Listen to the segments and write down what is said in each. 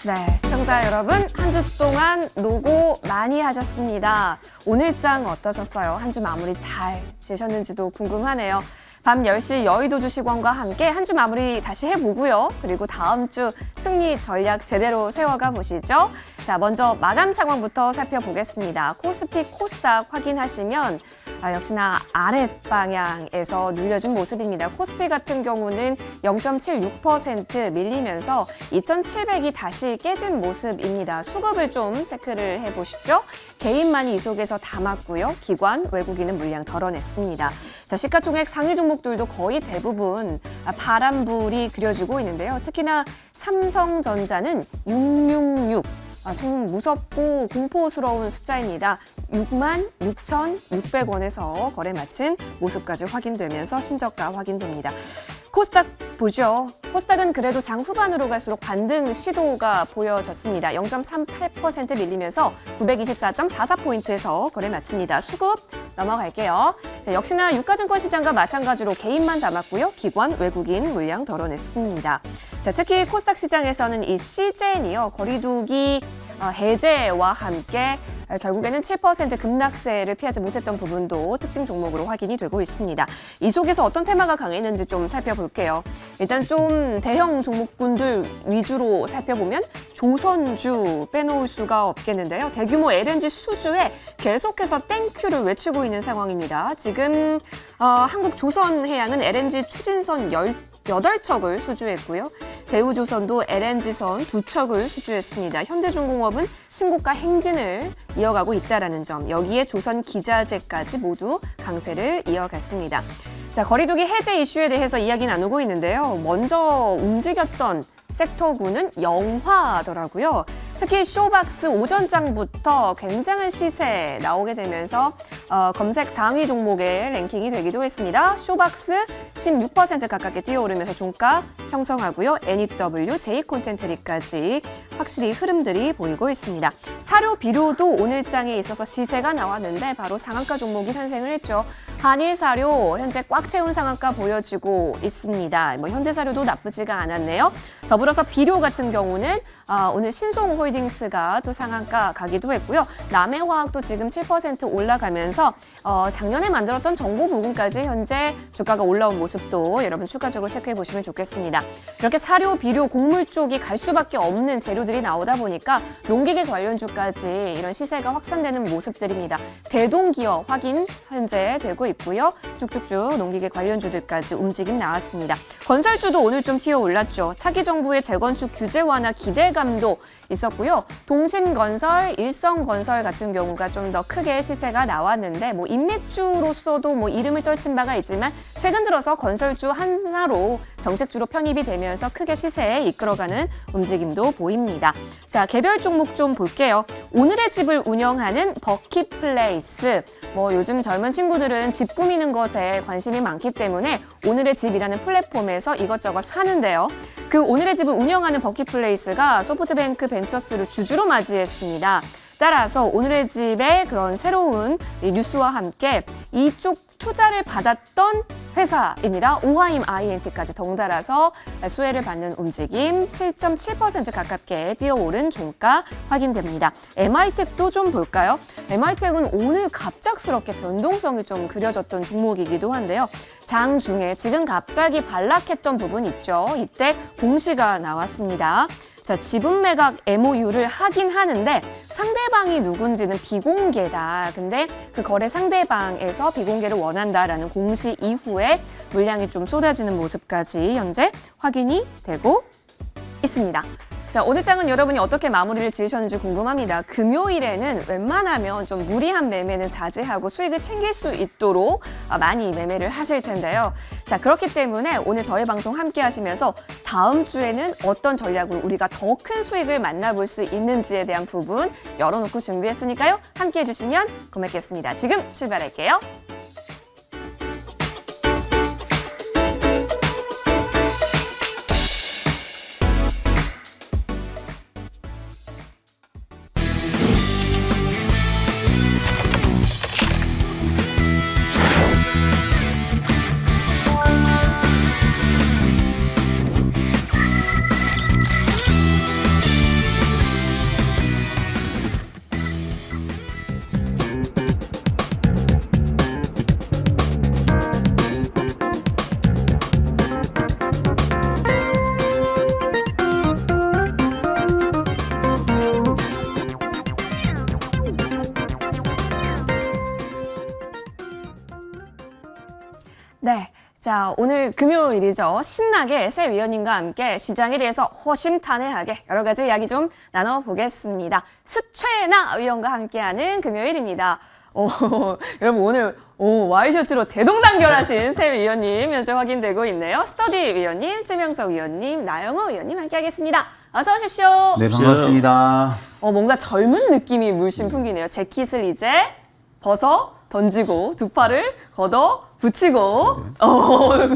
네, 시청자 여러분, 한 주 동안 노고 많이 하셨습니다. 오늘 장 어떠셨어요? 한 주 마무리 잘 지셨는지도 궁금하네요. 밤 10시 여의도 주식원과 함께 한 주 마무리 다시 해보고요. 그리고 다음 주 승리 전략 제대로 세워가 보시죠. 자, 먼저 마감 상황부터 살펴보겠습니다. 코스피, 코스닥 확인하시면 역시나 아랫방향에서 눌려진 모습입니다. 코스피 같은 경우는 0.76% 밀리면서 2,700이 다시 깨진 모습입니다. 수급을 좀 체크를 해보시죠. 개인만이 이 속에서 담았고요. 기관, 외국인은 물량 덜어냈습니다. 자, 시가총액 상위 종목들도 거의 대부분 파란불이 그려지고 있는데요. 특히나 삼성전자는 666. 좀 무섭고 공포스러운 숫자입니다. 66,600원에서 거래 마친 모습까지 확인되면서 신저가 확인됩니다. 코스닥 보죠. 코스닥은 그래도 장 후반으로 갈수록 반등 시도가 보여졌습니다. 0.38% 밀리면서 924.44포인트에서 거래 마칩니다. 수급 넘어갈게요. 자, 역시나 유가증권 시장과 마찬가지로 개인만 담았고요. 기관, 외국인 물량 덜어냈습니다. 자, 특히 코스닥 시장에서는 이 시젠이요. 거리두기 해제와 함께 결국에는 7% 급락세를 피하지 못했던 부분도 특징 종목으로 확인이 되고 있습니다. 이 속에서 어떤 테마가 강했는지 좀 살펴볼게요. 일단 좀 대형 종목군들 위주로 살펴보면 조선주 빼놓을 수가 없겠는데요. 대규모 LNG 수주에 계속해서 땡큐를 외치고 있는 상황입니다. 지금 한국조선해양은 LNG 추진선 8척을 수주했고요. 대우조선도 LNG선 2척을 수주했습니다. 현대중공업은 신고가 행진을 이어가고 있다는 점, 여기에 조선기자재까지 모두 강세를 이어갔습니다. 자, 거리두기 해제 이슈에 대해서 이야기 나누고 있는데요. 먼저 움직였던 섹터군은 영화더라고요. 특히 쇼박스 오전장부터 굉장한 시세 나오게 되면서 검색 상위 종목의 랭킹이 되기도 했습니다. 쇼박스 16% 가깝게 뛰어오르면서 종가 형성하고요. NEW, J콘텐트리까지 확실히 흐름들이 보이고 있습니다. 사료, 비료도 오늘 장에 있어서 시세가 나왔는데 바로 상한가 종목이 탄생을 했죠. 한일사료 현재 꽉 채운 상한가 보여지고 있습니다. 현대사료도 나쁘지가 않았네요. 더불어서 비료 같은 경우는 오늘 신송홀딩스가 또 상한가 가기도 했고요. 남해화학도 지금 7% 올라가면서 작년에 만들었던 정보 부분까지 현재 주가가 올라온 모습도 여러분 추가적으로 체크해 보시면 좋겠습니다. 이렇게 사료, 비료, 곡물 쪽이 갈 수밖에 없는 재료들이 나오다 보니까 농기계 관련주까지 이런 시세가 확산되는 모습들입니다. 대동기업 확인 현재 되고 있고요. 쭉쭉쭉 농기계 관련주들까지 움직임 나왔습니다. 건설주도 오늘 좀 튀어 올랐죠. 차기 정부의 재건축 규제 완화 기대감도 있었고요. 동신건설, 일성건설 같은 경우가 좀 더 크게 시세가 나왔는데 인맥주로서도 이름을 떨친 바가 있지만 최근 들어서 건설주 하나로 정책주로 편입이 되면서 크게 시세에 이끌어가는 움직임도 보입니다. 자, 개별 종목 좀 볼게요. 오늘의 집을 운영하는 버킷플레이스. 요즘 젊은 친구들은 집 꾸미는 것에 관심이 많기 때문에 오늘의 집이라는 플랫폼에서 이것저것 사는데요. 그 오늘의 집을 운영하는 버킷플레이스가 소프트뱅크 벤처스를 주주로 맞이했습니다. 따라서 오늘의 집의 그런 새로운 뉴스와 함께 이쪽 투자를 받았던 회사입니다. 오하임 INT까지 덩달아서 수혜를 받는 움직임 7.7% 가깝게 뛰어오른 종가 확인됩니다. MI텍도 좀 볼까요? MI텍은 오늘 갑작스럽게 변동성이 좀 그려졌던 종목이기도 한데요. 장 중에 지금 갑자기 반락했던 부분 있죠. 이때 공시가 나왔습니다. 자, 지분 매각 MOU를 하긴 하는데 상대방이 누군지는 비공개다. 근데 그 거래 상대방에서 비공개를 원한다라는 공시 이후에 물량이 좀 쏟아지는 모습까지 현재 확인이 되고 있습니다. 자, 오늘 장은 여러분이 어떻게 마무리를 지으셨는지 궁금합니다. 금요일에는 웬만하면 좀 무리한 매매는 자제하고 수익을 챙길 수 있도록 많이 매매를 하실 텐데요. 자, 그렇기 때문에 오늘 저희 방송 함께 하시면서 다음 주에는 어떤 전략으로 우리가 더 큰 수익을 만나볼 수 있는지에 대한 부분 열어놓고 준비했으니까요. 함께 해주시면 고맙겠습니다. 지금 출발할게요. 자, 오늘 금요일이죠. 신나게 새 위원님과 함께 시장에 대해서 허심탄회하게 여러 가지 이야기 좀 나눠보겠습니다. 스최나 위원과 함께하는 금요일입니다. 여러분 오늘 와이셔츠로 대동단결하신 새 위원님 현재 확인되고 있네요. 스터디 위원님, 최명석 위원님, 나영호 위원님 함께하겠습니다. 어서 오십시오. 네, 반갑습니다. 뭔가 젊은 느낌이 물씬 풍기네요. 재킷을 이제 벗어 던지고 두 팔을 걷어 붙이고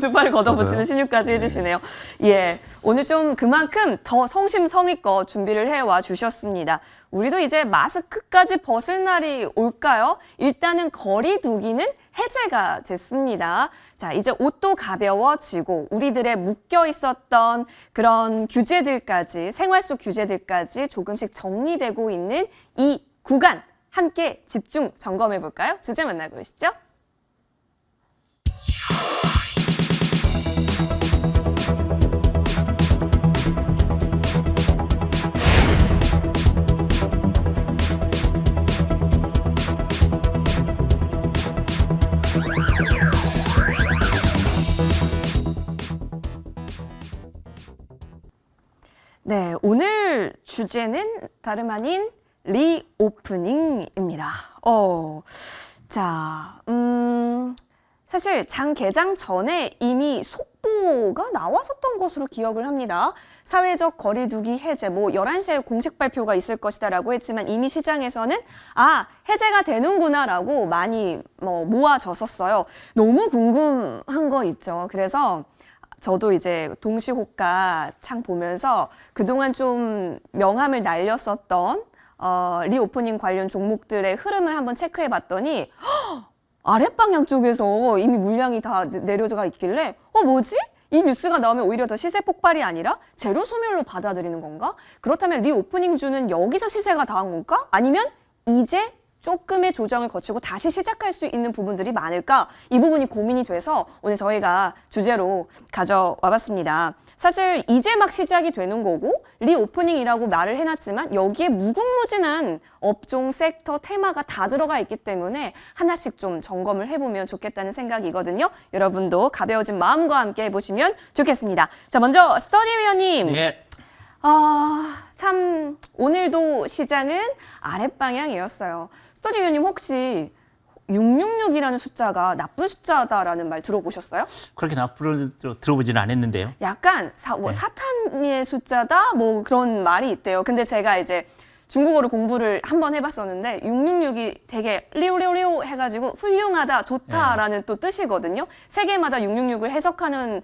두 팔을 걷어 붙이는 신유까지 해주시네요. 예, 오늘 좀 그만큼 더 성심성의껏 준비를 해와 주셨습니다. 우리도 이제 마스크까지 벗을 날이 올까요? 일단은 거리 두기는 해제가 됐습니다. 자, 이제 옷도 가벼워지고 우리들의 묶여 있었던 그런 규제들까지, 생활 속 규제들까지 조금씩 정리되고 있는 이 구간 함께 집중 점검해 볼까요? 주제 만나고 오시죠. 네, 오늘 주제는 다름 아닌 리오프닝입니다. 사실 장 개장 전에 이미 속보가 나왔었던 것으로 기억을 합니다. 사회적 거리두기 해제, 11시에 공식 발표가 있을 것이다라고 했지만 이미 시장에서는 해제가 되는구나라고 많이 모아졌었어요. 너무 궁금한 거 있죠. 그래서 저도 이제 동시호가 창 보면서 그동안 좀 명함을 날렸었던 리오프닝 관련 종목들의 흐름을 한번 체크해 봤더니 아랫방향 쪽에서 이미 물량이 다 내려져 있길래 뭐지? 이 뉴스가 나오면 오히려 더 시세 폭발이 아니라 재료 소멸로 받아들이는 건가? 그렇다면 리오프닝 주는 여기서 시세가 닿은 건가? 아니면 이제 조금의 조정을 거치고 다시 시작할 수 있는 부분들이 많을까? 이 부분이 고민이 돼서 오늘 저희가 주제로 가져와 봤습니다. 사실 이제 막 시작이 되는 거고 리오프닝이라고 말을 해놨지만 여기에 무궁무진한 업종, 섹터, 테마가 다 들어가 있기 때문에 하나씩 좀 점검을 해보면 좋겠다는 생각이거든요. 여러분도 가벼워진 마음과 함께 해보시면 좋겠습니다. 자, 먼저 스터디 위원님. 네. 참 오늘도 시장은 아랫방향이었어요. 스터디 위원님 혹시 666이라는 숫자가 나쁜 숫자다라는 말 들어보셨어요? 그렇게 나쁘게 들어보지는 않았는데요. 약간 사탄의 숫자다 그런 말이 있대요. 근데 제가 이제 중국어를 공부를 한번 해봤었는데 666이 되게 리오리오리오 해가지고 훌륭하다, 좋다라는 또 뜻이거든요. 세계마다 666을 해석하는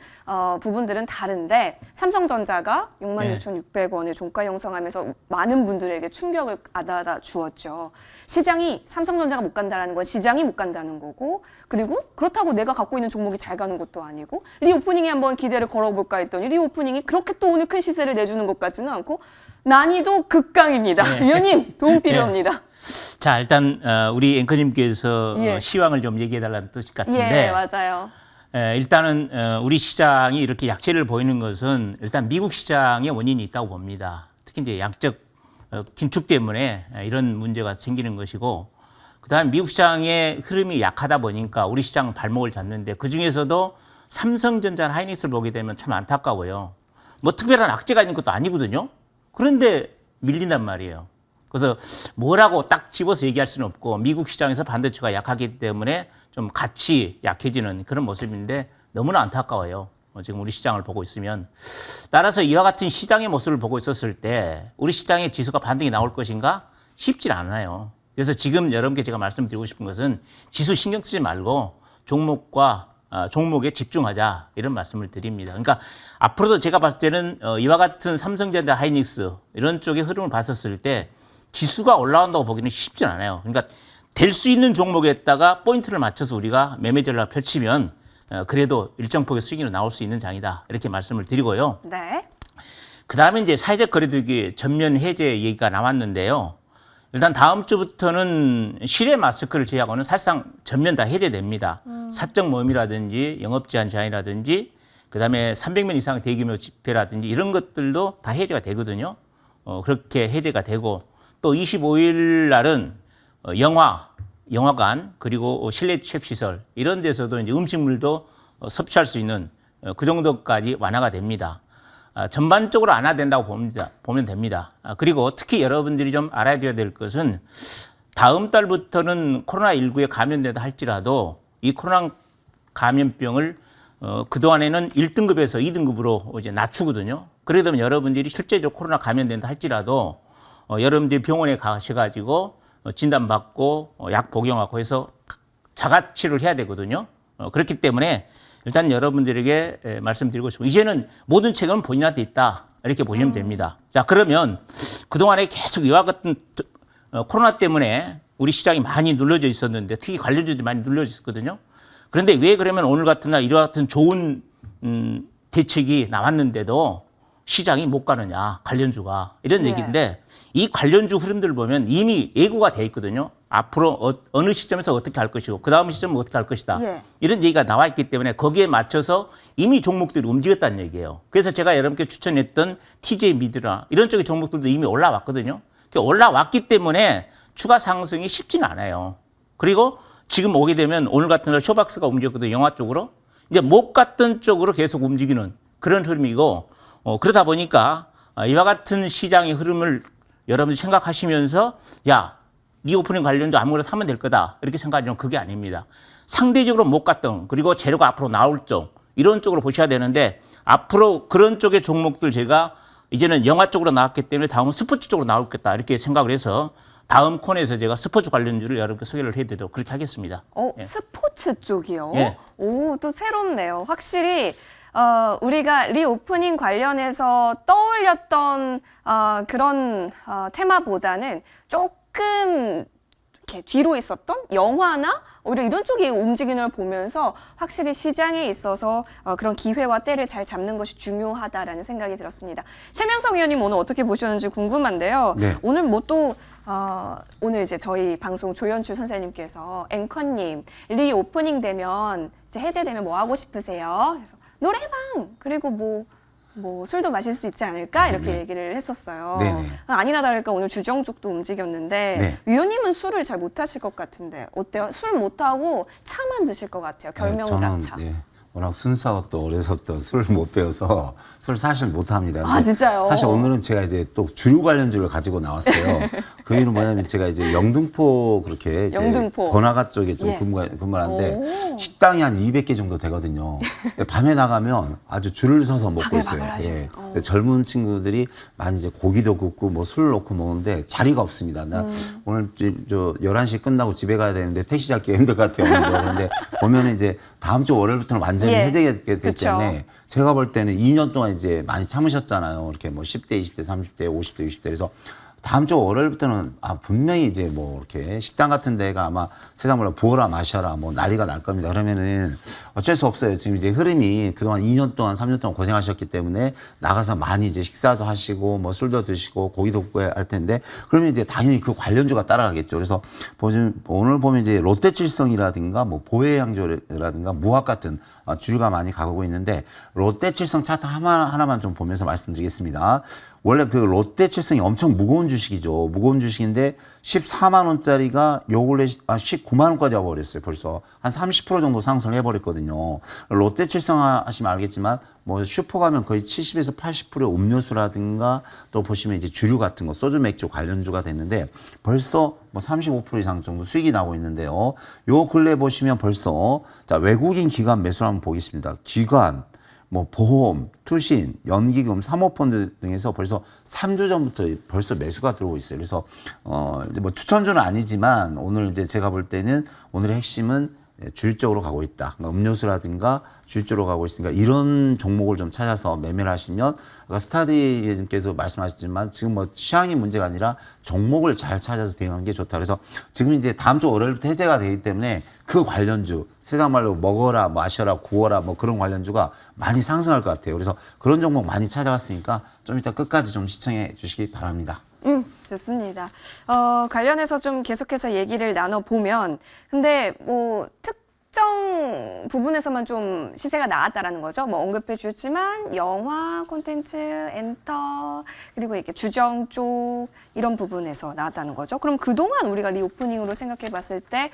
부분들은 다른데 삼성전자가 66,600원의 종가 형성하면서 많은 분들에게 충격을 아다하다 주었죠. 시장이 삼성전자가 못 간다는 건 시장이 못 간다는 거고, 그리고 그렇다고 내가 갖고 있는 종목이 잘 가는 것도 아니고, 리오프닝에 한번 기대를 걸어볼까 했더니 리오프닝이 그렇게 또 오늘 큰 시세를 내주는 것 같지는 않고 난이도 극강입니다. 네. 위원님 도움 필요합니다. 자, 일단 우리 앵커님께서 예. 시황을 좀 얘기해달라는 뜻 같은데, 예, 맞아요. 일단은 우리 시장이 이렇게 약세를 보이는 것은 일단 미국 시장의 원인이 있다고 봅니다. 특히 이제 양적 긴축 때문에 이런 문제가 생기는 것이고, 그다음에 미국 시장의 흐름이 약하다 보니까 우리 시장은 발목을 잡는데, 그 중에서도 삼성전자나 하이닉스를 보게 되면 참 안타까워요. 특별한 악재가 있는 것도 아니거든요. 그런데 밀린단 말이에요. 그래서 뭐라고 딱 집어서 얘기할 수는 없고, 미국 시장에서 반도체가 약하기 때문에 좀 같이 약해지는 그런 모습인데 너무나 안타까워요. 지금 우리 시장을 보고 있으면. 따라서 이와 같은 시장의 모습을 보고 있었을 때 우리 시장의 지수가 반등이 나올 것인가 쉽지 않아요. 그래서 지금 여러분께 제가 말씀드리고 싶은 것은 지수 신경 쓰지 말고 종목에 집중하자, 이런 말씀을 드립니다. 그러니까 앞으로도 제가 봤을 때는 이와 같은 삼성전자, 하이닉스 이런 쪽의 흐름을 봤었을 때 지수가 올라온다고 보기는 쉽지 않아요. 그러니까 될 수 있는 종목에다가 포인트를 맞춰서 우리가 매매 전략을 펼치면 그래도 일정 폭의 수익이 나올 수 있는 장이다, 이렇게 말씀을 드리고요. 네. 그다음에 이제 사회적 거리두기 전면 해제 얘기가 나왔는데요. 일단 다음 주부터는 실외 마스크를 제외하고는 사실상 전면 다 해제됩니다. 사적 모임이라든지 영업 제한 제한이라든지 그다음에 300명 이상 대규모 집회라든지 이런 것들도 다 해제가 되거든요. 그렇게 해제가 되고, 또 25일 날은 영화관 그리고 실내 체육시설 이런 데서도 이제 음식물도 섭취할 수 있는 그 정도까지 완화가 됩니다. 전반적으로 완화된다고 보면 됩니다. 그리고 특히 여러분들이 좀 알아야 될 것은 다음 달부터는 코로나19에 감염되다 할지라도 이 코로나 감염병을 그동안에는 1등급에서 2등급으로 이제 낮추거든요. 그러다 보면 여러분들이 실제적으로 코로나 감염된다 할지라도 여러분들이 병원에 가셔가지고 진단받고 약 복용하고 해서 자가치료를 해야 되거든요. 그렇기 때문에 일단 여러분들에게 말씀드리고 싶고 이제는 모든 책임은 본인한테 있다 이렇게 보시면 됩니다. 자, 그러면 그동안에 계속 이와 같은 코로나 때문에 우리 시장이 많이 눌러져 있었는데 특히 관련주들이 많이 눌러져 있었거든요. 그런데 왜 그러면 오늘 같은 날 이와 같은 좋은 대책이 나왔는데도 시장이 못 가느냐 관련주가 이런 네. 얘기인데 이 관련주 흐름들을 보면 이미 예고가 돼 있거든요. 앞으로 어느 시점에서 어떻게 할 것이고 그 다음 시점은 어떻게 할 것이다. 예. 이런 얘기가 나와 있기 때문에 거기에 맞춰서 이미 종목들이 움직였다는 얘기예요. 그래서 제가 여러분께 추천했던 TJ 미드나 이런 쪽의 종목들도 이미 올라왔거든요. 올라왔기 때문에 추가 상승이 쉽지는 않아요. 그리고 지금 오게 되면 오늘 같은 날 쇼박스가 움직였거든요. 영화 쪽으로. 이제 못 갔던 쪽으로 계속 움직이는 그런 흐름이고 그러다 보니까 이와 같은 시장의 흐름을 여러분들이 생각하시면서 야, 리오프닝 관련도 아무거나 사면 될 거다. 이렇게 생각하면 그게 아닙니다. 상대적으로 못 갔던 그리고 재료가 앞으로 나올 쪽 이런 쪽으로 보셔야 되는데 앞으로 그런 쪽의 종목들 제가 이제는 영화 쪽으로 나왔기 때문에 다음은 스포츠 쪽으로 나올겠다. 이렇게 생각을 해서 다음 코너에서 제가 스포츠 관련주를 여러분께 소개를 해드리도록 그렇게 하겠습니다. 스포츠 쪽이요? 예. 오, 또 새롭네요. 확실히 우리가 리오프닝 관련해서 떠올렸던 그런 테마보다는 조금 이렇게 뒤로 있었던 영화나 오히려 이런 쪽이 움직임을 보면서 확실히 시장에 있어서 그런 기회와 때를 잘 잡는 것이 중요하다라는 생각이 들었습니다. 최명석 의원님 오늘 어떻게 보셨는지 궁금한데요. 네. 오늘 뭐 또 오늘 이제 저희 방송 조연출 선생님께서 앵커님 리오프닝 되면 이제 해제되면 뭐 하고 싶으세요? 그래서 노래방 그리고 뭐 술도 마실 수 있지 않을까 이렇게 얘기를 했었어요. 네네. 아니나 다를까 오늘 주정쪽도 움직였는데 네. 위원님은 술을 잘 못하실 것 같은데 어때요? 술 못하고 차만 드실 것 같아요. 결명자차. 저는 워낙 순수하고 또 어려서 또 술 못 배워서 술 사실 못 합니다. 아, 진짜요? 사실 오늘은 제가 이제 또 주류 관련주를 가지고 나왔어요. 그 이유는 뭐냐면 제가 이제 영등포 그렇게 이제 영등포. 번화가 쪽에 좀 예. 근무를 하는데 오. 식당이 한 200개 정도 되거든요. 근데 밤에 나가면 아주 줄을 서서 먹고 있어요. 바글바글하시네. 근데 젊은 친구들이 많이 이제 고기도 굽고 뭐 술 넣고 먹는데 자리가 없습니다. 나 오늘 저 11시 끝나고 집에 가야 되는데 택시 잡기가 힘들 것 같아요. 그런데 보면은 이제 다음 주 월요일부터는 완전히 예. 해제가 되기 그쵸. 때문에 제가 볼 때는 2년 동안 이제 많이 참으셨잖아요. 이렇게 뭐 10대, 20대, 30대, 50대, 60대. 그래서 다음 주 월요일부터는 분명히 이제 뭐 이렇게 식당 같은 데가 아마 세상 몰라 부어라 마셔라 뭐 난리가 날 겁니다. 그러면은 어쩔 수 없어요. 지금 이제 흐름이 그동안 2년 동안 3년 동안 고생하셨기 때문에 나가서 많이 이제 식사도 하시고 뭐 술도 드시고 고기도 굽고 할 텐데 그러면 이제 당연히 그 관련주가 따라가겠죠. 그래서 오늘 보면 이제 롯데칠성이라든가 뭐 보혜양조라든가 무학 같은 주류가 많이 가고 있는데 롯데칠성 차트 하나만 좀 보면서 말씀드리겠습니다. 원래 그 롯데칠성이 엄청 무거운 주식이죠. 무거운 주식인데 14만 원짜리가 요 근래 19만 원까지 와버렸어요. 벌써 한 30% 정도 상승을 해버렸거든요. 롯데칠성 하시면 알겠지만 뭐 슈퍼 가면 거의 70에서 80%의 음료수라든가 또 보시면 이제 주류 같은 거 소주 맥주 관련주가 됐는데 벌써 뭐 35% 이상 정도 수익이 나고 있는데요. 요 근래 보시면 벌써 자 외국인 기관 매수를 한번 보겠습니다. 기관 뭐 보험, 투신, 연기금, 사모펀드 등에서 벌써 3주 전부터 벌써 매수가 들어오고 있어요. 그래서 이제 뭐 추천주는 아니지만 오늘 이제 제가 볼 때는 오늘의 핵심은 주류적으로 가고 있다. 그러니까 음료수라든가 주류적으로 가고 있으니까 이런 종목을 좀 찾아서 매매를 하시면 아까 스타디님께서 말씀하셨지만 지금 뭐 시황이 문제가 아니라 종목을 잘 찾아서 대응하는 게 좋다. 그래서 지금 이제 다음 주 월요일부터 해제가 되기 때문에 그 관련주 세상 말로 먹어라, 마셔라, 구워라 뭐 그런 관련주가 많이 상승할 것 같아요. 그래서 그런 종목 많이 찾아왔으니까 좀 이따 끝까지 좀 시청해 주시기 바랍니다. 좋습니다. 관련해서 좀 계속해서 얘기를 나눠보면, 근데 뭐 특정 부분에서만 좀 시세가 나왔다라는 거죠. 뭐 언급해 주셨지만, 영화, 콘텐츠, 엔터, 그리고 이렇게 주정 쪽, 이런 부분에서 나왔다는 거죠. 그럼 그동안 우리가 리오프닝으로 생각해 봤을 때,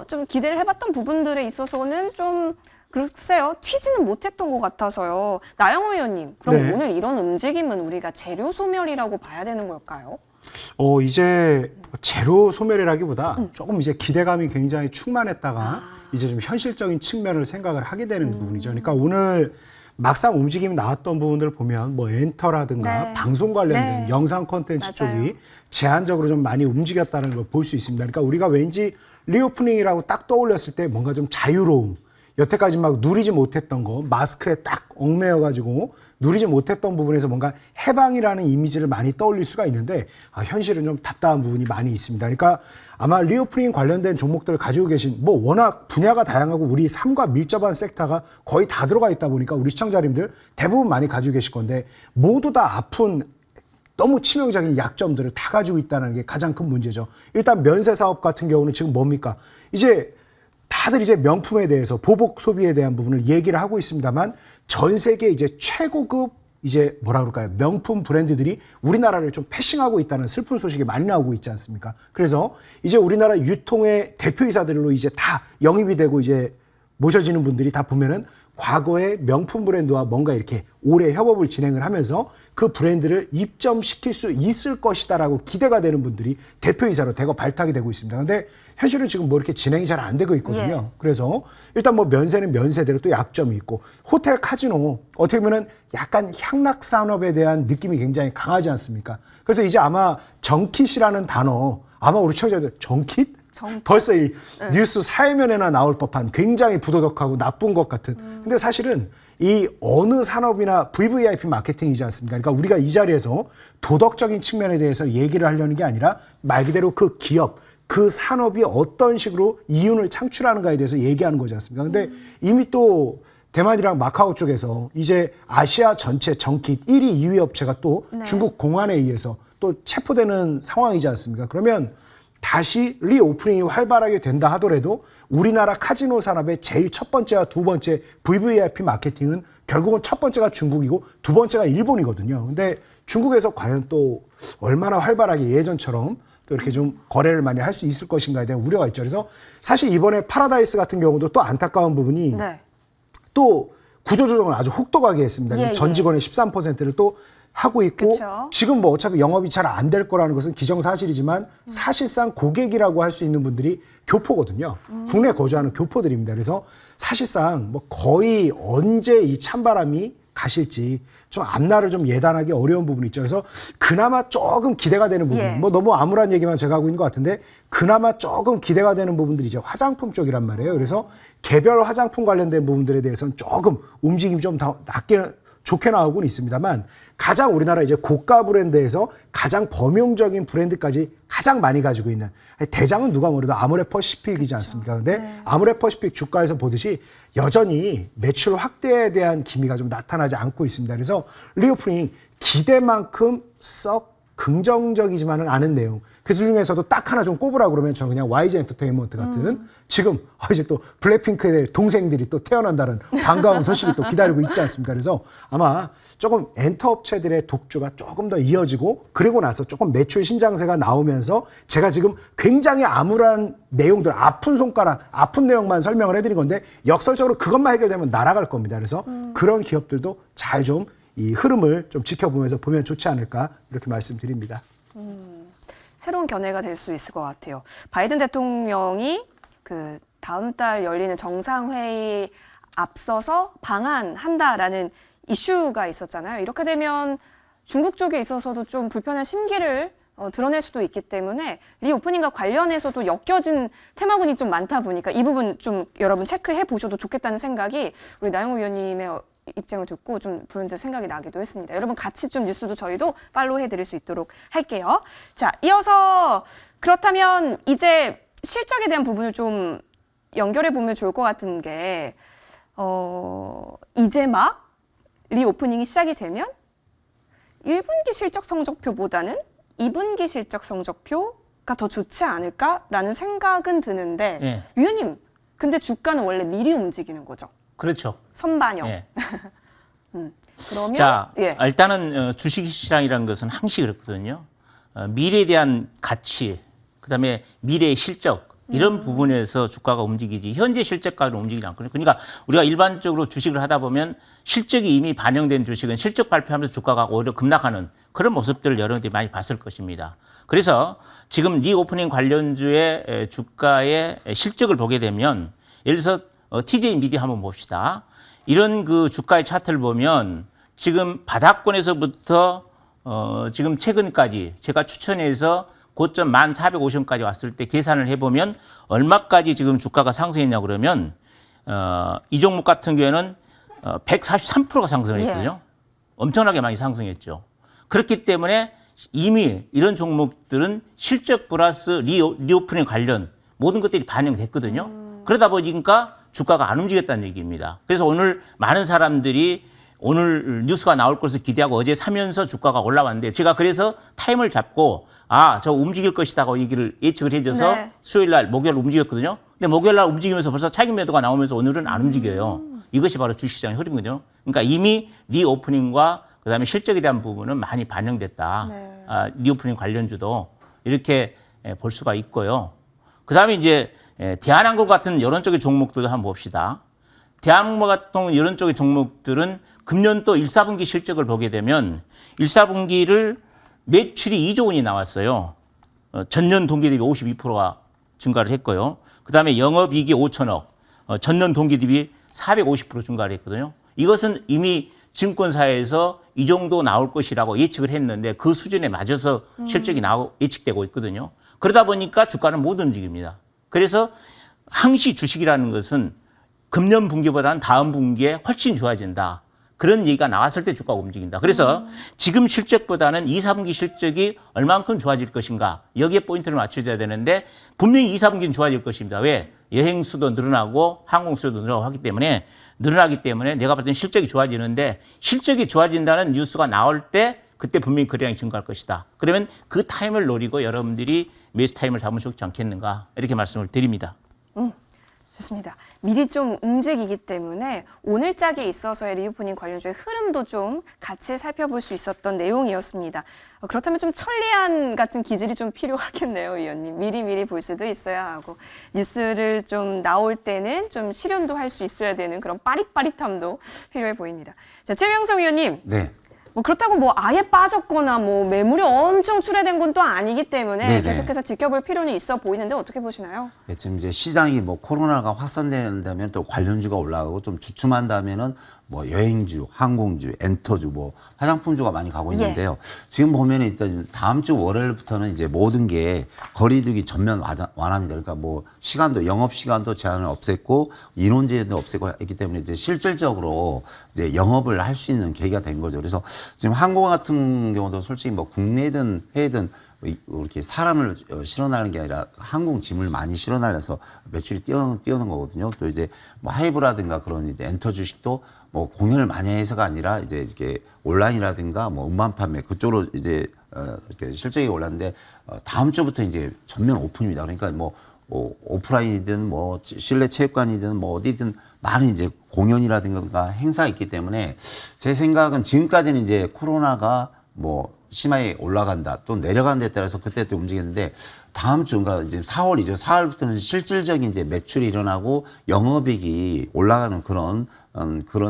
좀 기대를 해봤던 부분들에 있어서는 좀 글쎄요, 튀지는 못했던 것 같아서요. 나영호 의원님, 그럼 네. 오늘 이런 움직임은 우리가 재료 소멸이라고 봐야 되는 걸까요? 이제 제로 소멸이라기보다 조금 이제 기대감이 굉장히 충만했다가 이제 좀 현실적인 측면을 생각을 하게 되는 부분이죠. 그러니까 오늘 막상 움직임이 나왔던 부분들을 보면 뭐 엔터라든가 네. 방송 관련된 네. 영상 콘텐츠 맞아요. 쪽이 제한적으로 좀 많이 움직였다는 걸 볼 수 있습니다. 그러니까 우리가 왠지 리오프닝이라고 딱 떠올렸을 때 뭔가 좀 자유로움, 여태까지 막 누리지 못했던 거, 마스크에 딱 얽매여가지고 누리지 못했던 부분에서 뭔가 해방이라는 이미지를 많이 떠올릴 수가 있는데 현실은 좀 답답한 부분이 많이 있습니다. 그러니까 아마 리오프닝 관련된 종목들을 가지고 계신 뭐 워낙 분야가 다양하고 우리 삶과 밀접한 섹터가 거의 다 들어가 있다 보니까 우리 시청자님들 대부분 많이 가지고 계실 건데 모두 다 아픈 너무 치명적인 약점들을 다 가지고 있다는 게 가장 큰 문제죠. 일단 면세 사업 같은 경우는 지금 뭡니까? 이제 다들 이제 명품에 대해서 보복 소비에 대한 부분을 얘기를 하고 있습니다만 전 세계 이제 최고급 이제 뭐라 그럴까요? 명품 브랜드들이 우리나라를 좀 패싱하고 있다는 슬픈 소식이 많이 나오고 있지 않습니까? 그래서 이제 우리나라 유통의 대표이사들로 이제 다 영입이 되고 이제 모셔지는 분들이 다 보면은 과거의 명품 브랜드와 뭔가 이렇게 오래 협업을 진행을 하면서 그 브랜드를 입점시킬 수 있을 것이다라고 기대가 되는 분들이 대표이사로 대거 발탁이 되고 있습니다. 근데 현실은 지금 뭐 이렇게 진행이 잘 안 되고 있거든요. 그래서 일단 뭐 면세는 면세대로 또 약점이 있고 호텔 카지노 어떻게 보면은 약간 향락 산업에 대한 느낌이 굉장히 강하지 않습니까? 그래서 이제 아마 정킷이라는 단어 아마 우리 청자들 정킷? 정킷? 벌써 이 뉴스 사회면에나 나올 법한 굉장히 부도덕하고 나쁜 것 같은. 근데 사실은 이 어느 산업이나 VVIP 마케팅이지 않습니까? 그러니까 우리가 이 자리에서 도덕적인 측면에 대해서 얘기를 하려는 게 아니라 말 그대로 그 기업, 그 산업이 어떤 식으로 이윤을 창출하는가에 대해서 얘기하는 거지 않습니까? 근데 이미 또 대만이랑 마카오 쪽에서 이제 아시아 전체 정킷 1위, 2위 업체가 또 중국 공안에 의해서 또 체포되는 상황이지 않습니까? 그러면 다시 리오프닝이 활발하게 된다 하더라도 우리나라 카지노 산업의 제일 첫 번째와 두 번째 VVIP 마케팅은 결국은 첫 번째가 중국이고 두 번째가 일본이거든요. 근데 중국에서 과연 또 얼마나 활발하게 예전처럼 또 이렇게 좀 거래를 많이 할 수 있을 것인가에 대한 우려가 있죠. 그래서 사실 이번에 파라다이스 같은 경우도 또 안타까운 부분이 네. 또 구조조정을 아주 혹독하게 했습니다. 예, 전 직원의 13%를 또 하고 있고 그쵸. 지금 뭐 어차피 영업이 잘 안 될 거라는 것은 기정사실이지만 사실상 고객이라고 할 수 있는 분들이 교포거든요. 국내 거주하는 교포들입니다. 그래서 사실상 뭐 거의 언제 이 찬바람이 가실지 좀 앞날을 좀 예단하기 어려운 부분이 있죠. 그래서 그나마 조금 기대가 되는 부분, 예. 뭐 너무 암울한 얘기만 제가 하고 있는 것 같은데 그나마 조금 기대가 되는 부분들이 이제 화장품 쪽이란 말이에요. 그래서 개별 화장품 관련된 부분들에 대해서는 조금 움직임이 좀 더 좋게 나오고는 있습니다만 가장 우리나라 이제 고가 브랜드에서 가장 범용적인 브랜드까지 가장 많이 가지고 있는 대장은 누가 뭐래도 아모레퍼시픽이지 않습니까? 근데 아모레퍼시픽 주가에서 보듯이 여전히 매출 확대에 대한 기미가 좀 나타나지 않고 있습니다. 그래서 리오프닝 기대만큼 썩 긍정적이지만은 않은 내용. 그 중에서도 딱 하나 좀 꼽으라고 그러면 저는 그냥 YG 엔터테인먼트 같은 지금 이제 또 블랙핑크의 동생들이 또 태어난다는 반가운 소식이 또 기다리고 있지 않습니까? 그래서 아마 조금 엔터 업체들의 독주가 조금 더 이어지고 그리고 나서 조금 매출 신장세가 나오면서 제가 지금 굉장히 암울한 내용들, 아픈 손가락, 아픈 내용만 설명을 해드린 건데 역설적으로 그것만 해결되면 날아갈 겁니다. 그래서 그런 기업들도 잘 좀 이 흐름을 좀 지켜보면서 보면 좋지 않을까 이렇게 말씀드립니다. 새로운 견해가 될 수 있을 것 같아요. 바이든 대통령이 그 다음 달 열리는 정상회의 앞서서 방한한다라는 이슈가 있었잖아요. 이렇게 되면 중국 쪽에 있어서도 좀 불편한 심기를 드러낼 수도 있기 때문에 리오프닝과 관련해서도 엮여진 테마군이 좀 많다 보니까 이 부분 좀 여러분 체크해 보셔도 좋겠다는 생각이 우리 나영호 의원님의 입장을 듣고 좀 불현듯 생각이 나기도 했습니다. 여러분 같이 좀 뉴스도 저희도 팔로우 해드릴 수 있도록 할게요. 자, 이어서 그렇다면 이제 실적에 대한 부분을 좀 연결해 보면 좋을 것 같은 게 이제 막 리오프닝이 시작이 되면 1분기 실적 성적표보다는 2분기 실적 성적표가 더 좋지 않을까라는 생각은 드는데 예. 위원님, 근데 주가는 원래 미리 움직이는 거죠? 그렇죠. 선반영. 예. 그러면 자, 예. 일단은 주식시장이라는 것은 항시 그렇거든요. 미래에 대한 가치, 그다음에 미래의 실적, 이런 부분에서 주가가 움직이지 현재 실적가는 움직이지 않거든요. 그러니까 우리가 일반적으로 주식을 하다 보면 실적이 이미 반영된 주식은 실적 발표하면서 주가가 오히려 급락하는 그런 모습들을 여러분들이 많이 봤을 것입니다. 그래서 지금 리오프닝 관련주의 주가의 실적을 보게 되면 예를 들어서 TJ 미디어 한번 봅시다. 이런 그 주가의 차트를 보면 지금 바닥권에서부터 지금 최근까지 제가 추천해서 고점 1450원까지 왔을 때 계산을 해보면 얼마까지 지금 주가가 상승했냐 그러면 이 종목 같은 경우에는 143%가 상승을 했거든요. 엄청나게 많이 상승했죠. 그렇기 때문에 이미 이런 종목들은 실적 플러스 리오프닝 관련 모든 것들이 반영됐거든요. 그러다 보니까 주가가 안 움직였다는 얘기입니다. 그래서 오늘 많은 사람들이 오늘 뉴스가 나올 것을 기대하고 어제 사면서 주가가 올라왔는데 제가 그래서 타임을 잡고 저 움직일 것이다고 얘기를 예측을 해줘서 네. 수요일 날 목요일 움직였거든요. 근데 목요일 날 움직이면서 벌써 차익 매도가 나오면서 오늘은 안 움직여요. 이것이 바로 주식시장의 흐름이거든요. 그러니까 이미 리오프닝과 그다음에 실적에 대한 부분은 많이 반영됐다. 네. 리오프닝 관련주도 이렇게 볼 수가 있고요. 그다음에 이제 대한항공 같은 이런 쪽의 종목들도 한번 봅시다. 대한항공 같은 이런 쪽의 종목들은 금년도 1, 4분기 실적을 보게 되면 1, 4분기를 매출이 2조 원이 나왔어요. 전년 동기 대비 52%가 증가를 했고요. 그다음에 영업이익이 5천억, 전년 동기 대비 450% 증가를 했거든요. 이것은 이미 증권사에서 이 정도 나올 것이라고 예측을 했는데 그 수준에 맞아서 실적이 예측되고 있거든요. 그러다 보니까 주가는 못 움직입니다. 그래서 항시 주식이라는 것은 금년 분기보다는 다음 분기에 훨씬 좋아진다. 그런 얘기가 나왔을 때 주가가 움직인다. 그래서 지금 실적보다는 2, 4분기 실적이 얼만큼 좋아질 것인가. 여기에 포인트를 맞춰줘야 되는데 분명히 2, 4분기는 좋아질 것입니다. 왜? 여행 수도 늘어나고 항공 수도 늘어나기 때문에 내가 봤을 때 실적이 좋아지는데 실적이 좋아진다는 뉴스가 나올 때 그때 분명히 거래량이 증가할 것이다. 그러면 그 타임을 노리고 여러분들이 매수 타임을 잡으면 좋지 않겠는가. 이렇게 말씀을 드립니다. 좋습니다. 미리 좀 움직이기 때문에 오늘짝에 있어서의 리오프닝 관련주의 흐름도 좀 같이 살펴볼 수 있었던 내용이었습니다. 그렇다면 좀 천리안 같은 기질이 좀 필요하겠네요, 위원님. 미리 볼 수도 있어야 하고 뉴스를 좀 나올 때는 좀 실현도 할 수 있어야 되는 그런 빠릿빠릿함도 필요해 보입니다. 자, 최명석 위원님. 네. 뭐 그렇다고 뭐 아예 빠졌거나 뭐 매물이 엄청 출회된 건 또 아니기 때문에 네네. 계속해서 지켜볼 필요는 있어 보이는데 어떻게 보시나요? 네, 지금 이제 시장이 뭐 코로나가 확산된다면 또 관련주가 올라가고 좀 주춤한다면은 뭐 여행주, 항공주, 엔터주, 뭐 화장품주가 많이 가고 있는데요. 지금 보면은 일단 다음 주 월요일부터는 이제 모든 게 거리두기 전면 완화입니다. 그러니까 뭐 시간도 영업 시간도 제한을 없앴고 인원 제한도 없애고 했기 때문에 이제 실질적으로 이제 영업을 할 수 있는 계기가 된 거죠. 그래서 지금 항공 같은 경우도 솔직히 뭐 국내든 해외든 이렇게 사람을 실어나르는 게 아니라 항공 짐을 많이 실어날려서 매출이 뛰어는 거거든요. 또 이제 뭐 하이브라든가 그런 이제 엔터 주식도 뭐 공연을 많이 해서가 아니라 이제 이렇게 온라인이라든가 뭐 음반 판매 그쪽으로 이제 이렇게 실적이 올랐는데 다음 주부터 이제 전면 오픈입니다. 그러니까 뭐 오프라인이든 뭐 실내 체육관이든 뭐 어디든 많은 이제 공연이라든가 행사가 있기 때문에 제 생각은 지금까지는 이제 코로나가 뭐 심하게 올라간다 또 내려가는 데 따라서 그때 또 움직이는데 다음 주 그러니까 이제 4월이죠. 4월부터는 실질적인 이제 매출이 일어나고 영업이익이 올라가는 그런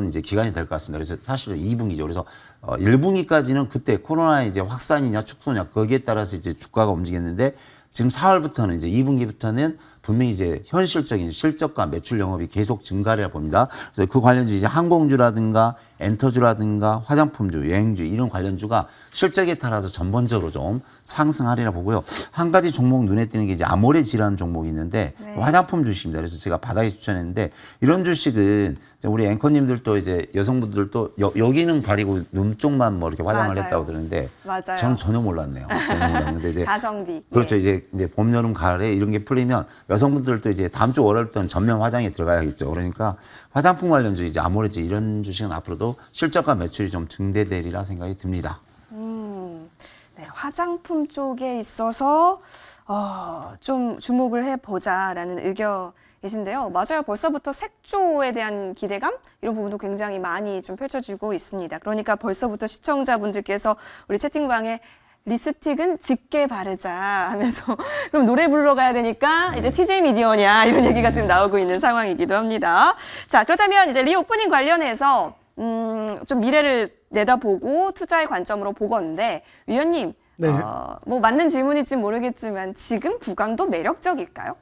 이제 기간이 될 것 같습니다. 그래서 사실은 2분기죠. 그래서 1분기까지는 그때 코로나 이제 확산이냐 축소냐 거기에 따라서 이제 주가가 움직였는데 지금 4월부터는 이제 2분기부터는 분명히 이제 현실적인 실적과 매출 영업이 계속 증가를 봅니다. 그래서 그 관련주 이제 항공주라든가 엔터주라든가 화장품주, 여행주 이런 관련주가 실적에 따라서 전반적으로 좀 상승하리라 보고요. 한 가지 종목 눈에 띄는 게 이제 아모레지라는 종목이 있는데 화장품 주식입니다. 그래서 제가 바닥에 추천했는데 이런 주식은 우리 앵커님들도 이제 여성분들도 여기는 가리고 눈 쪽만 뭐 이렇게 화장을 맞아요. 했다고 들었는데 맞아요. 저는 전혀 몰랐네요. 전혀 몰랐는데 이제 가성비. 그렇죠. 예. 이제 봄, 여름, 가을에 이런 게 풀리면 여성분들도 이제 다음 주 월요일부터는 전면 화장에 들어가야겠죠. 그러니까 화장품 관련주 이제 아모레지 이런 주식은 앞으로도 실적과 매출이 좀 증대되리라 생각이 듭니다. 네, 화장품 쪽에 있어서 좀 주목을 해보자라는 의견이신데요. 맞아요. 벌써부터 색조에 대한 기대감 이런 부분도 굉장히 많이 좀 펼쳐지고 있습니다. 그러니까 벌써부터 시청자분들께서 우리 채팅방에 립스틱은 짙게 바르자 하면서 그럼 노래 불러 가야 되니까 이제 TJ 미디어냐 이런 얘기가 지금 나오고 있는 상황이기도 합니다. 자, 그렇다면 이제 리오프닝 관련해서 좀 미래를 내다보고 투자의 관점으로 보건데 위원님 네. 뭐 맞는 질문일지 모르겠지만 지금 구간도 매력적일까요?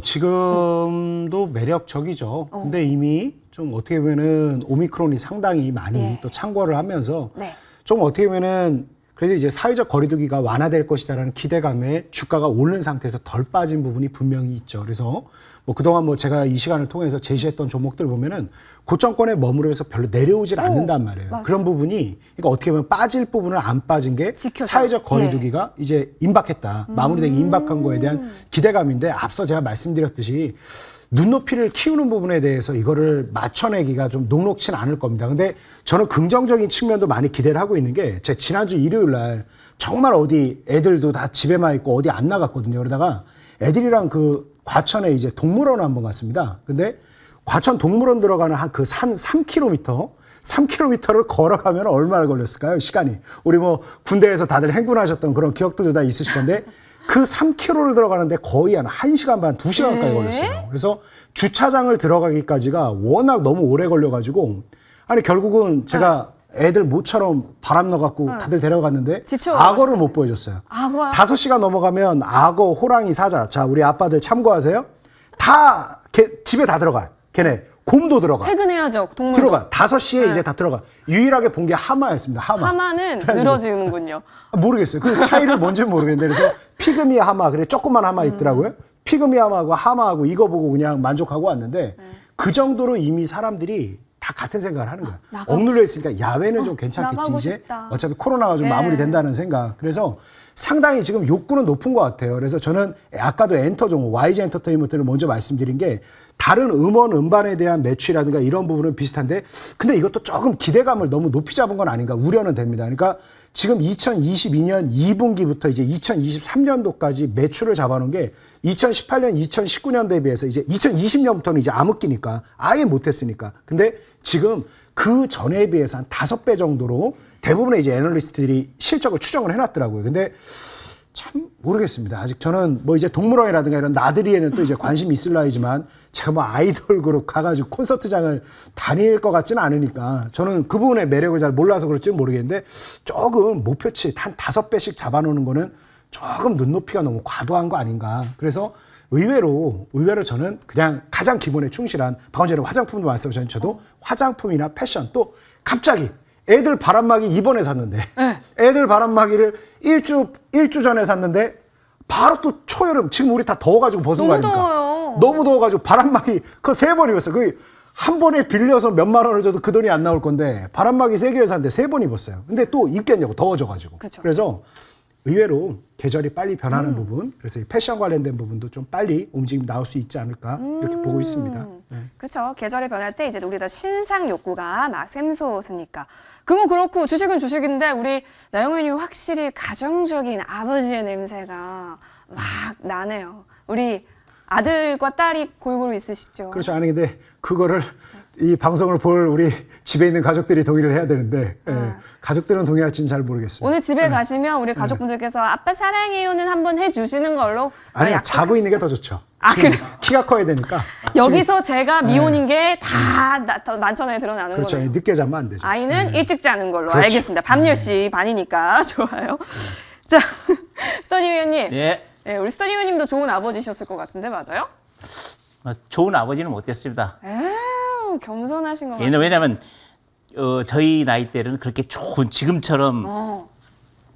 지금도 매력적이죠. 근데 이미 좀 어떻게 보면은 오미크론이 상당히 많이 예. 또 창궐을 하면서 네. 좀 어떻게 보면은 그래서 이제 사회적 거리두기가 완화될 것이다라는 기대감에 주가가 오른 상태에서 덜 빠진 부분이 분명히 있죠. 그래서 뭐 그동안 뭐 제가 이 시간을 통해서 제시했던 종목들 보면은 고점권에 머무르면서 별로 내려오질 않는단 말이에요. 맞아요. 그런 부분이 그러니까 어떻게 보면 빠질 부분을 안 빠진 게 지켜서. 사회적 거리두기가 이제 임박했다. 마무리되기 임박한 거에 대한 기대감인데 앞서 제가 말씀드렸듯이 눈높이를 키우는 부분에 대해서 이거를 맞춰내기가 좀 녹록치는 않을 겁니다. 근데 저는 긍정적인 측면도 많이 기대를 하고 있는 게 제 지난주 일요일 날 정말 어디 애들도 다 집에만 있고 어디 안 나갔거든요. 그러다가 애들이랑 그 과천에 이제 동물원 한번 갔습니다. 근데 과천 동물원 들어가는 한 그 산 3km를 걸어가면 얼마나 걸렸을까요? 시간이. 우리 뭐 군대에서 다들 행군하셨던 그런 기억들도 다 있으실 건데 그 3km를 들어가는데 거의 한 1시간 반, 2시간 가까이 걸렸어요. 그래서 주차장을 들어가기까지가 워낙 너무 오래 걸려가지고 아니 결국은 제가 애들 모처럼 바람 넣어갖고 다들 데려갔는데 지쳐 악어를 못 보여줬어요. 악어요? 5시간 넘어가면 악어, 호랑이, 사자. 자, 우리 아빠들 참고하세요. 다 집에 다 들어가요. 걔네 곰도 들어가. 퇴근해야죠. 동물도. 들어가. 5시에 이제 다 들어가. 유일하게 본 게 하마였습니다. 하마. 하마는 그래가지고 늘어지는군요. 모르겠어요. 그 차이를 뭔지는 모르겠는데 그래서 피그미 하마 그래 조그만 하마 있더라고요. 피그미 하마하고 하마하고 이거 보고 그냥 만족하고 왔는데 그 정도로 이미 사람들이 다 같은 생각을 하는 거야. 나가고 억눌려 있으니까 야외는 좀 괜찮겠지. 나가고 이제 싶다. 어차피 코로나가 좀 네. 마무리된다는 생각. 그래서 상당히 지금 욕구는 높은 것 같아요. 그래서 저는 아까도 엔터 종목, YG 엔터테인먼트를 먼저 말씀드린 게 다른 음원, 음반에 대한 매출이라든가 이런 부분은 비슷한데 근데 이것도 조금 기대감을 너무 높이 잡은 건 아닌가 우려는 됩니다. 그러니까 지금 2022년 2분기부터 이제 2023년도까지 매출을 잡아놓은 게 2018년, 2019년도에 비해서 이제 2020년부터는 이제 암흑기니까 아예 못했으니까. 근데 지금 그 전에 비해서 한 5배 정도로 대부분의 이제 애널리스트들이 실적을 추정을 해놨더라고요. 근데 참 모르겠습니다. 아직 저는 뭐 이제 동물원이라든가 이런 나들이에는 또 이제 관심이 있을 나이지만 제가 뭐 아이돌 그룹 가가지고 콘서트장을 다닐 것 같지는 않으니까 저는 그 부분의 매력을 잘 몰라서 그럴지는 모르겠는데 조금 목표치 한 5배씩 잡아놓는 거는 조금 눈높이가 너무 과도한 거 아닌가. 그래서 의외로 저는 그냥 가장 기본에 충실한 방금 전에 화장품도 말씀하셨는데 저도 화장품이나 패션 또 갑자기 애들 바람막이 이번에 샀는데 애들 바람막이를 일주 전에 샀는데 바로 또 초여름 지금 우리 다 더워가지고 벗은 거 너무 아닙니까? 더워요. 너무 더워가지고 바람막이 그거 3번 입었어요. 그 한 번에 빌려서 몇만 원을 줘도 그 돈이 안 나올 건데 바람막이 3개를 샀는데 3번 입었어요. 근데 또 입겠냐고 더워져가지고. 그쵸. 그래서 의외로 계절이 빨리 변하는 부분, 그래서 이 패션 관련된 부분도 좀 빨리 움직임 나올 수 있지 않을까 이렇게 보고 있습니다. 네. 그렇죠. 계절이 변할 때 이제 우리도 신상 욕구가 막 샘솟으니까. 그건 그렇고 주식은 주식인데 우리 나영애님 확실히 가정적인 아버지의 냄새가 막 나네요. 우리 아들과 딸이 골고루 있으시죠. 그렇죠. 아니 근데 그거를 이 방송을 볼 우리 집에 있는 가족들이 동의를 해야 되는데 예, 가족들은 동의할지는 잘 모르겠어요. 오늘 집에 가시면 우리 가족분들께서 아빠 사랑해요는 한번 해주시는 걸로 아니요, 약속합시다. 자고 있는 게 더 좋죠. 아, 지금 그래요? 키가 커야 되니까. 여기서 제가 미혼인 게 다 만천하에 드러나는 그렇죠. 거네요. 늦게 자면 안 되죠. 아이는 일찍 자는 걸로 그렇죠. 알겠습니다. 밤 10시 반이니까 좋아요. 자, 스터디 위원님. 네. 네, 우리 스터디 위원님도 좋은 아버지셨을 것 같은데 맞아요? 좋은 아버지는 못 됐습니다. 에휴, 겸손하신 것 같아요. 왜냐하면 저희 나이 때는 그렇게 좋은 지금처럼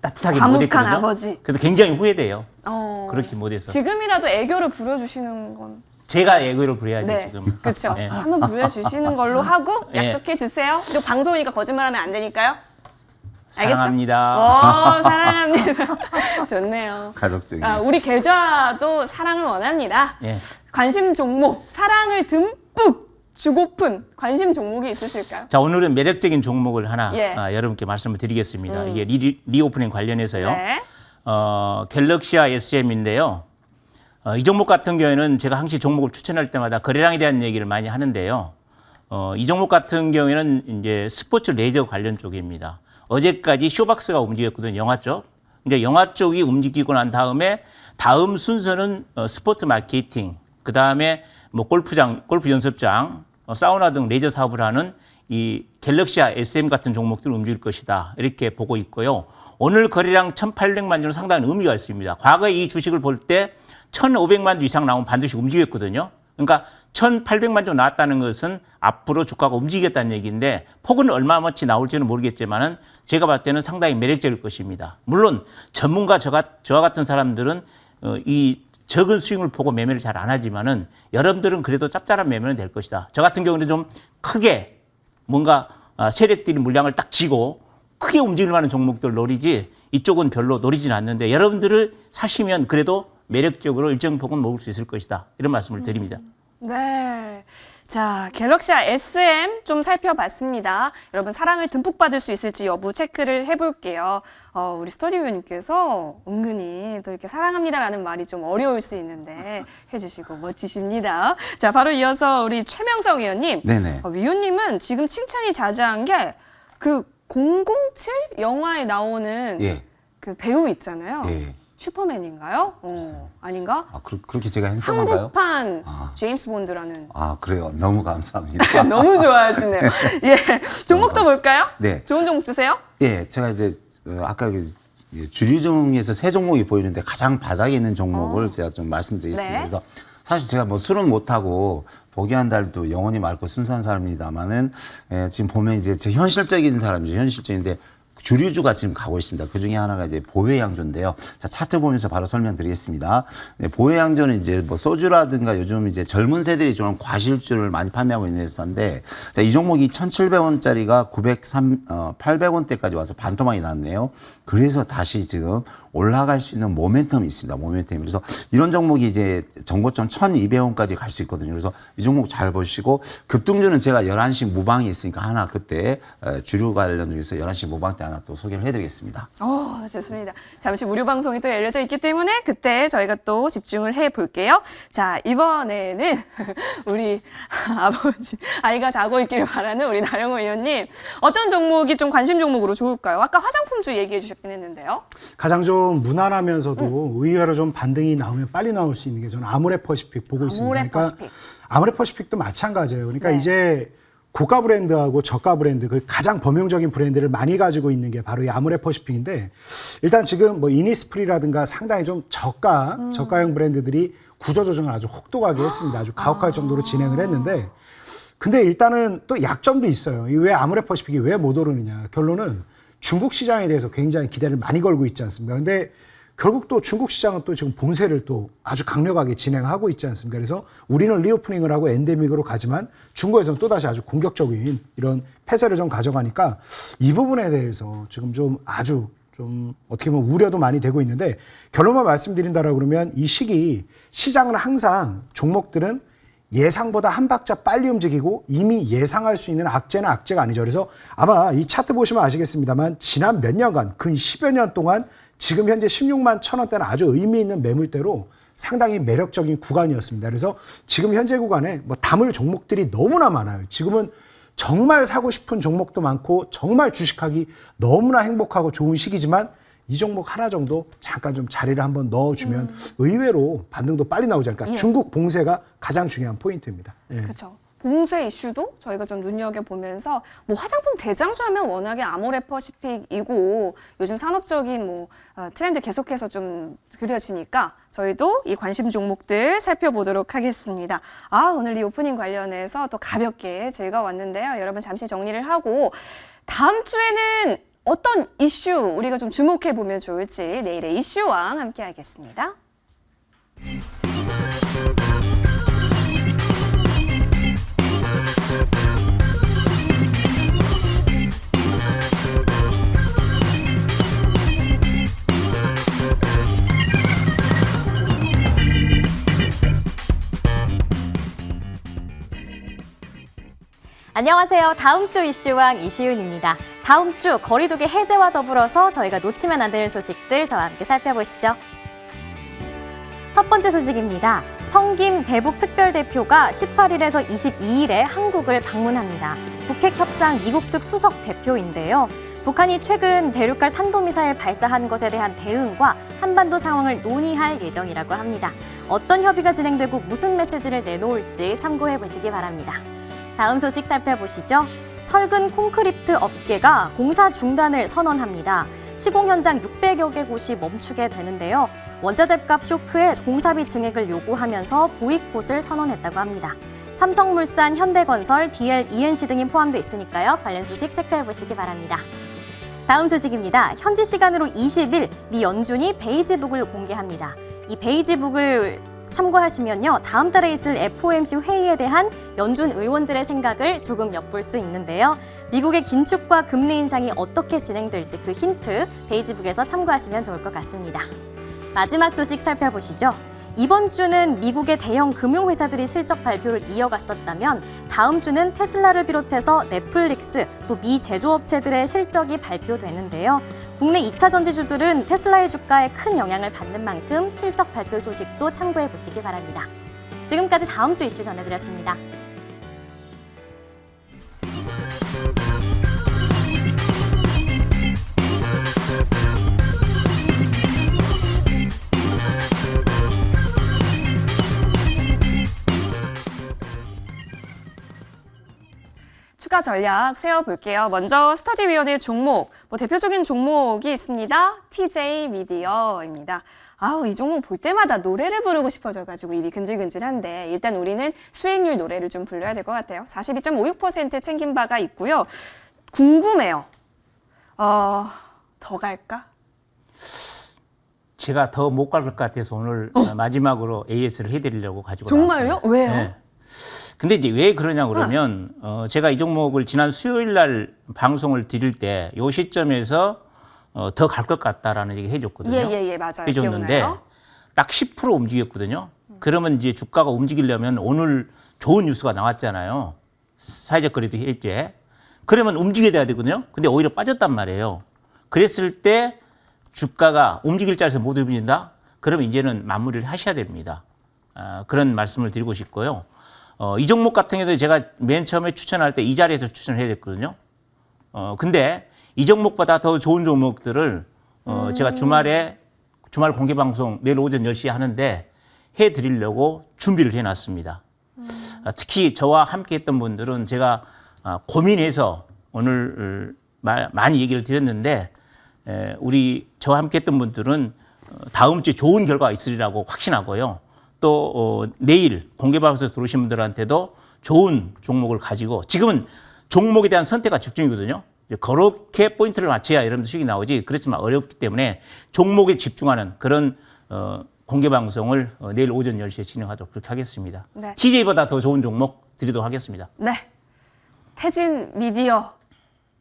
따뜻하게 못 과묵한 했거든요. 아버지. 그래서 굉장히 후회돼요. 어, 그렇게 못해서. 지금이라도 애교를 부려주시는 건. 제가 애교를 부려야죠 네, 지금. 그렇죠. 네. 한번 부려주시는 걸로 하고 네. 약속해 주세요. 그리고 방송이니까 거짓말하면 안 되니까요. 사랑합니다. 알겠죠? 사랑합니다. 좋네요. 가족적인. 우리 계좌도 사랑을 원합니다. 예. 관심 종목, 사랑을 듬뿍 주고픈 관심 종목이 있으실까요? 자, 오늘은 매력적인 종목을 하나 예. 여러분께 말씀을 드리겠습니다. 이게 리오프닝 관련해서요. 네. 갤럭시아 SM인데요. 이 종목 같은 경우에는 제가 항상 종목을 추천할 때마다 거래량에 대한 얘기를 많이 하는데요. 이 종목 같은 경우에는 이제 스포츠 레저 관련 쪽입니다. 어제까지 쇼박스가 움직였거든요. 영화 쪽. 이제 영화 쪽이 움직이고 난 다음에 다음 순서는 스포츠 마케팅, 그 다음에 뭐 골프장, 골프 연습장, 사우나 등 레저 사업을 하는 이 갤럭시아 SM 같은 종목들을 움직일 것이다. 이렇게 보고 있고요. 오늘 거래량 1,800만 주는 상당히 의미가 있습니다. 과거에 이 주식을 볼 때 1,500만 주 이상 나오면 반드시 움직였거든요. 그러니까 1,800만 주 나왔다는 것은 앞으로 주가가 움직이겠다는 얘기인데 폭은 얼마만치 나올지는 모르겠지만은 제가 봤을 때는 상당히 매력적일 것입니다. 물론 전문가 저와 같은 사람들은 이 적은 수익을 보고 매매를 잘 안 하지만은 여러분들은 그래도 짭짤한 매매는 될 것이다. 저 같은 경우는 좀 크게 뭔가 세력들이 물량을 딱 쥐고 크게 움직일 만한 종목들 노리지 이쪽은 별로 노리진 않는데 여러분들을 사시면 그래도 매력적으로 일정 폭은 먹을 수 있을 것이다. 이런 말씀을 드립니다. 네. 자, 갤럭시아 SM 좀 살펴봤습니다. 여러분 사랑을 듬뿍 받을 수 있을지 여부 체크를 해볼게요. 우리 스터디 위원님께서 은근히 또 이렇게 사랑합니다라는 말이 좀 어려울 수 있는데 해주시고 멋지십니다. 자, 바로 이어서 우리 최명성 위원님. 네네. 위원님은 지금 칭찬이 자자한 게 그 007 영화에 나오는 예. 그 배우 있잖아요. 예. 슈퍼맨인가요? 아닌가? 아, 그렇게 제가 핸섬한가요? 한국판 아. 제임스 본드라는. 아, 그래요. 너무 감사합니다. 너무 좋아하시네요. 예, 종목도 볼까요? 네. 좋은 종목 주세요. 예, 제가 이제 아까 주류 중에서 세 종목이 보이는데 가장 바닥에 있는 종목을 제가 좀 말씀드리겠습니다. 네. 그래서 사실 제가 뭐 술은 못하고 보기한 달도 영혼이 맑고 순수한 사람입니다만은 지금 보면 이제 제 현실적인 사람이죠. 현실적인데 주류주가 지금 가고 있습니다. 그 중에 하나가 이제 보혜양조인데요. 자, 차트 보면서 바로 설명드리겠습니다. 네, 보혜양조는 이제 뭐 소주라든가 요즘 이제 젊은 세대들이 좀 과실주를 많이 판매하고 있는 회사인데, 자, 이 종목이 1,700원짜리가 800원대까지 와서 반토막이 났네요. 그래서 다시 지금 올라갈 수 있는 모멘텀이 있습니다. 모멘텀이. 그래서 이런 종목이 이제 정고점 1,200원까지 갈 수 있거든요. 그래서 이 종목 잘 보시고, 급등주는 제가 11시 무방이 있으니까 하나 그때 주류 관련 중에서 11시 무방 때 하나 또 소개를 해드리겠습니다. 좋습니다. 잠시 무료 방송이 또 열려져 있기 때문에 그때 저희가 또 집중을 해볼게요. 자, 이번에는 우리 아이가 자고 있기를 바라는 우리 나영호 의원님, 어떤 종목이 좀 관심 종목으로 좋을까요? 아까 화장품주 얘기해 주셨긴 했는데요. 가장 좀 무난하면서도 의외로 좀 반등이 나오면 빨리 나올 수 있는 게 저는 아모레퍼시픽 보고 있습니다. 아모레퍼시픽. 아모레퍼시픽도 마찬가지예요. 그러니까 네. 이제 고가 브랜드하고 저가 브랜드, 그 가장 범용적인 브랜드를 많이 가지고 있는 게 바로 이 아모레퍼시픽인데, 일단 지금 뭐 이니스프리라든가 상당히 좀 저가형 브랜드들이 구조조정을 아주 혹독하게 했습니다. 아주 가혹할 정도로 진행을 했는데, 근데 일단은 또 약점도 있어요. 이 왜 아모레퍼시픽이 왜 못 오르느냐. 결론은 중국 시장에 대해서 굉장히 기대를 많이 걸고 있지 않습니까? 근데 결국 또 중국 시장은 또 지금 봉쇄를 또 아주 강력하게 진행하고 있지 않습니까? 그래서 우리는 리오프닝을 하고 엔데믹으로 가지만 중국에서는 또다시 아주 공격적인 이런 폐쇄를 좀 가져가니까 이 부분에 대해서 지금 좀 아주 좀 어떻게 보면 우려도 많이 되고 있는데, 결론만 말씀드린다라고 그러면 이 시기 시장은 항상 종목들은 예상보다 한 박자 빨리 움직이고 이미 예상할 수 있는 악재는 악재가 아니죠. 그래서 아마 이 차트 보시면 아시겠습니다만 지난 몇 년간, 근 10여 년 동안 지금 현재 16만 1,000원대는 아주 의미 있는 매물대로 상당히 매력적인 구간이었습니다. 그래서 지금 현재 구간에 뭐 담을 종목들이 너무나 많아요. 지금은 정말 사고 싶은 종목도 많고 정말 주식하기 너무나 행복하고 좋은 시기지만 이 종목 하나 정도 잠깐 좀 자리를 한번 넣어주면 의외로 반등도 빨리 나오지 않을까. 예. 중국 봉쇄가 가장 중요한 포인트입니다. 예. 그렇죠. 봉쇄 이슈도 저희가 좀 눈여겨보면서 뭐 화장품 대장주 하면 워낙에 아모레퍼시픽이고 요즘 산업적인 뭐 트렌드 계속해서 좀 그려지니까 저희도 이 관심 종목들 살펴보도록 하겠습니다. 오늘 이 오프닝 관련해서 또 가볍게 즐거웠는데요. 여러분 잠시 정리를 하고 다음 주에는 어떤 이슈 우리가 좀 주목해보면 좋을지 내일의 이슈왕 함께 하겠습니다. 안녕하세요. 다음 주 이슈왕 이시윤입니다. 다음 주 거리두기 해제와 더불어서 저희가 놓치면 안 되는 소식들 저와 함께 살펴보시죠. 첫 번째 소식입니다. 성김 대북특별대표가 18일에서 22일에 한국을 방문합니다. 북핵 협상 미국 측 수석 대표인데요. 북한이 최근 대륙간 탄도미사일 발사한 것에 대한 대응과 한반도 상황을 논의할 예정이라고 합니다. 어떤 협의가 진행되고 무슨 메시지를 내놓을지 참고해 보시기 바랍니다. 다음 소식 살펴보시죠. 철근 콘크리트 업계가 공사 중단을 선언합니다. 시공 현장 600여 개 곳이 멈추게 되는데요. 원자재값 쇼크에 공사비 증액을 요구하면서 보이콧을 선언했다고 합니다. 삼성물산, 현대건설, DL, ENC 등이 포함되어 있으니까요. 관련 소식 체크해 보시기 바랍니다. 다음 소식입니다. 현지 시간으로 20일 미 연준이 베이지북을 공개합니다. 이 베이지북을 참고하시면요. 다음 달에 있을 FOMC 회의에 대한 연준 의원들의 생각을 조금 엿볼 수 있는데요. 미국의 긴축과 금리 인상이 어떻게 진행될지 그 힌트 베이지북에서 참고하시면 좋을 것 같습니다. 마지막 소식 살펴보시죠. 이번 주는 미국의 대형 금융회사들이 실적 발표를 이어갔었다면 다음 주는 테슬라를 비롯해서 넷플릭스 또 미 제조업체들의 실적이 발표되는데요. 국내 2차 전지주들은 테슬라의 주가에 큰 영향을 받는 만큼 실적 발표 소식도 참고해 보시기 바랍니다. 지금까지 다음 주 이슈 전해드렸습니다. 추가 전략 세워볼게요. 먼저 스터디위원회 종목, 대표적인 종목이 있습니다. TJ 미디어입니다. 아우, 이 종목 볼 때마다 노래를 부르고 싶어져가지고 입이 근질근질한데 일단 우리는 수익률 노래를 좀 불러야 될 것 같아요. 42.56% 챙긴 바가 있고요. 궁금해요. 더 갈까? 제가 더 못 갈 것 같아서 오늘 마지막으로 AS를 해드리려고 가지고 정말요? 나왔습니다. 왜요? 네. 근데 이제 왜 그러냐 그러면 제가 이 종목을 지난 수요일 날 방송을 드릴 때 이 시점에서 더 갈 것 같다라는 얘기 해줬거든요. 예, 맞아요. 해줬는데 기억나요? 딱 10% 움직였거든요. 그러면 이제 주가가 움직이려면 오늘 좋은 뉴스가 나왔잖아요. 사회적 거래도 했지. 그러면 움직여야 돼야 되거든요. 근데 오히려 빠졌단 말이에요. 그랬을 때 주가가 움직일 자리에서 못 움직인다? 그러면 이제는 마무리를 하셔야 됩니다. 그런 말씀을 드리고 싶고요. 이 종목 같은 경우도 제가 맨 처음에 추천할 때 이 자리에서 추천을 해야 됐거든요. 근데 이 종목보다 더 좋은 종목들을 제가 주말 공개 방송 내일 오전 10시에 하는데 해드리려고 준비를 해놨습니다. 특히 저와 함께 했던 분들은 제가 고민해서 오늘 많이 얘기를 드렸는데 저와 함께 했던 분들은 다음 주에 좋은 결과가 있으리라고 확신하고요. 또 내일 공개방송에서 들어오신 분들한테도 좋은 종목을 가지고 지금은 종목에 대한 선택과 집중이거든요. 그렇게 포인트를 맞춰야 이러면서 수익이 나오지 그렇지만 어렵기 때문에 종목에 집중하는 그런 공개방송을 내일 오전 10시에 진행하도록 그렇게 하겠습니다. 네. TJ보다 더 좋은 종목 드리도록 하겠습니다. 네. 태진 미디어.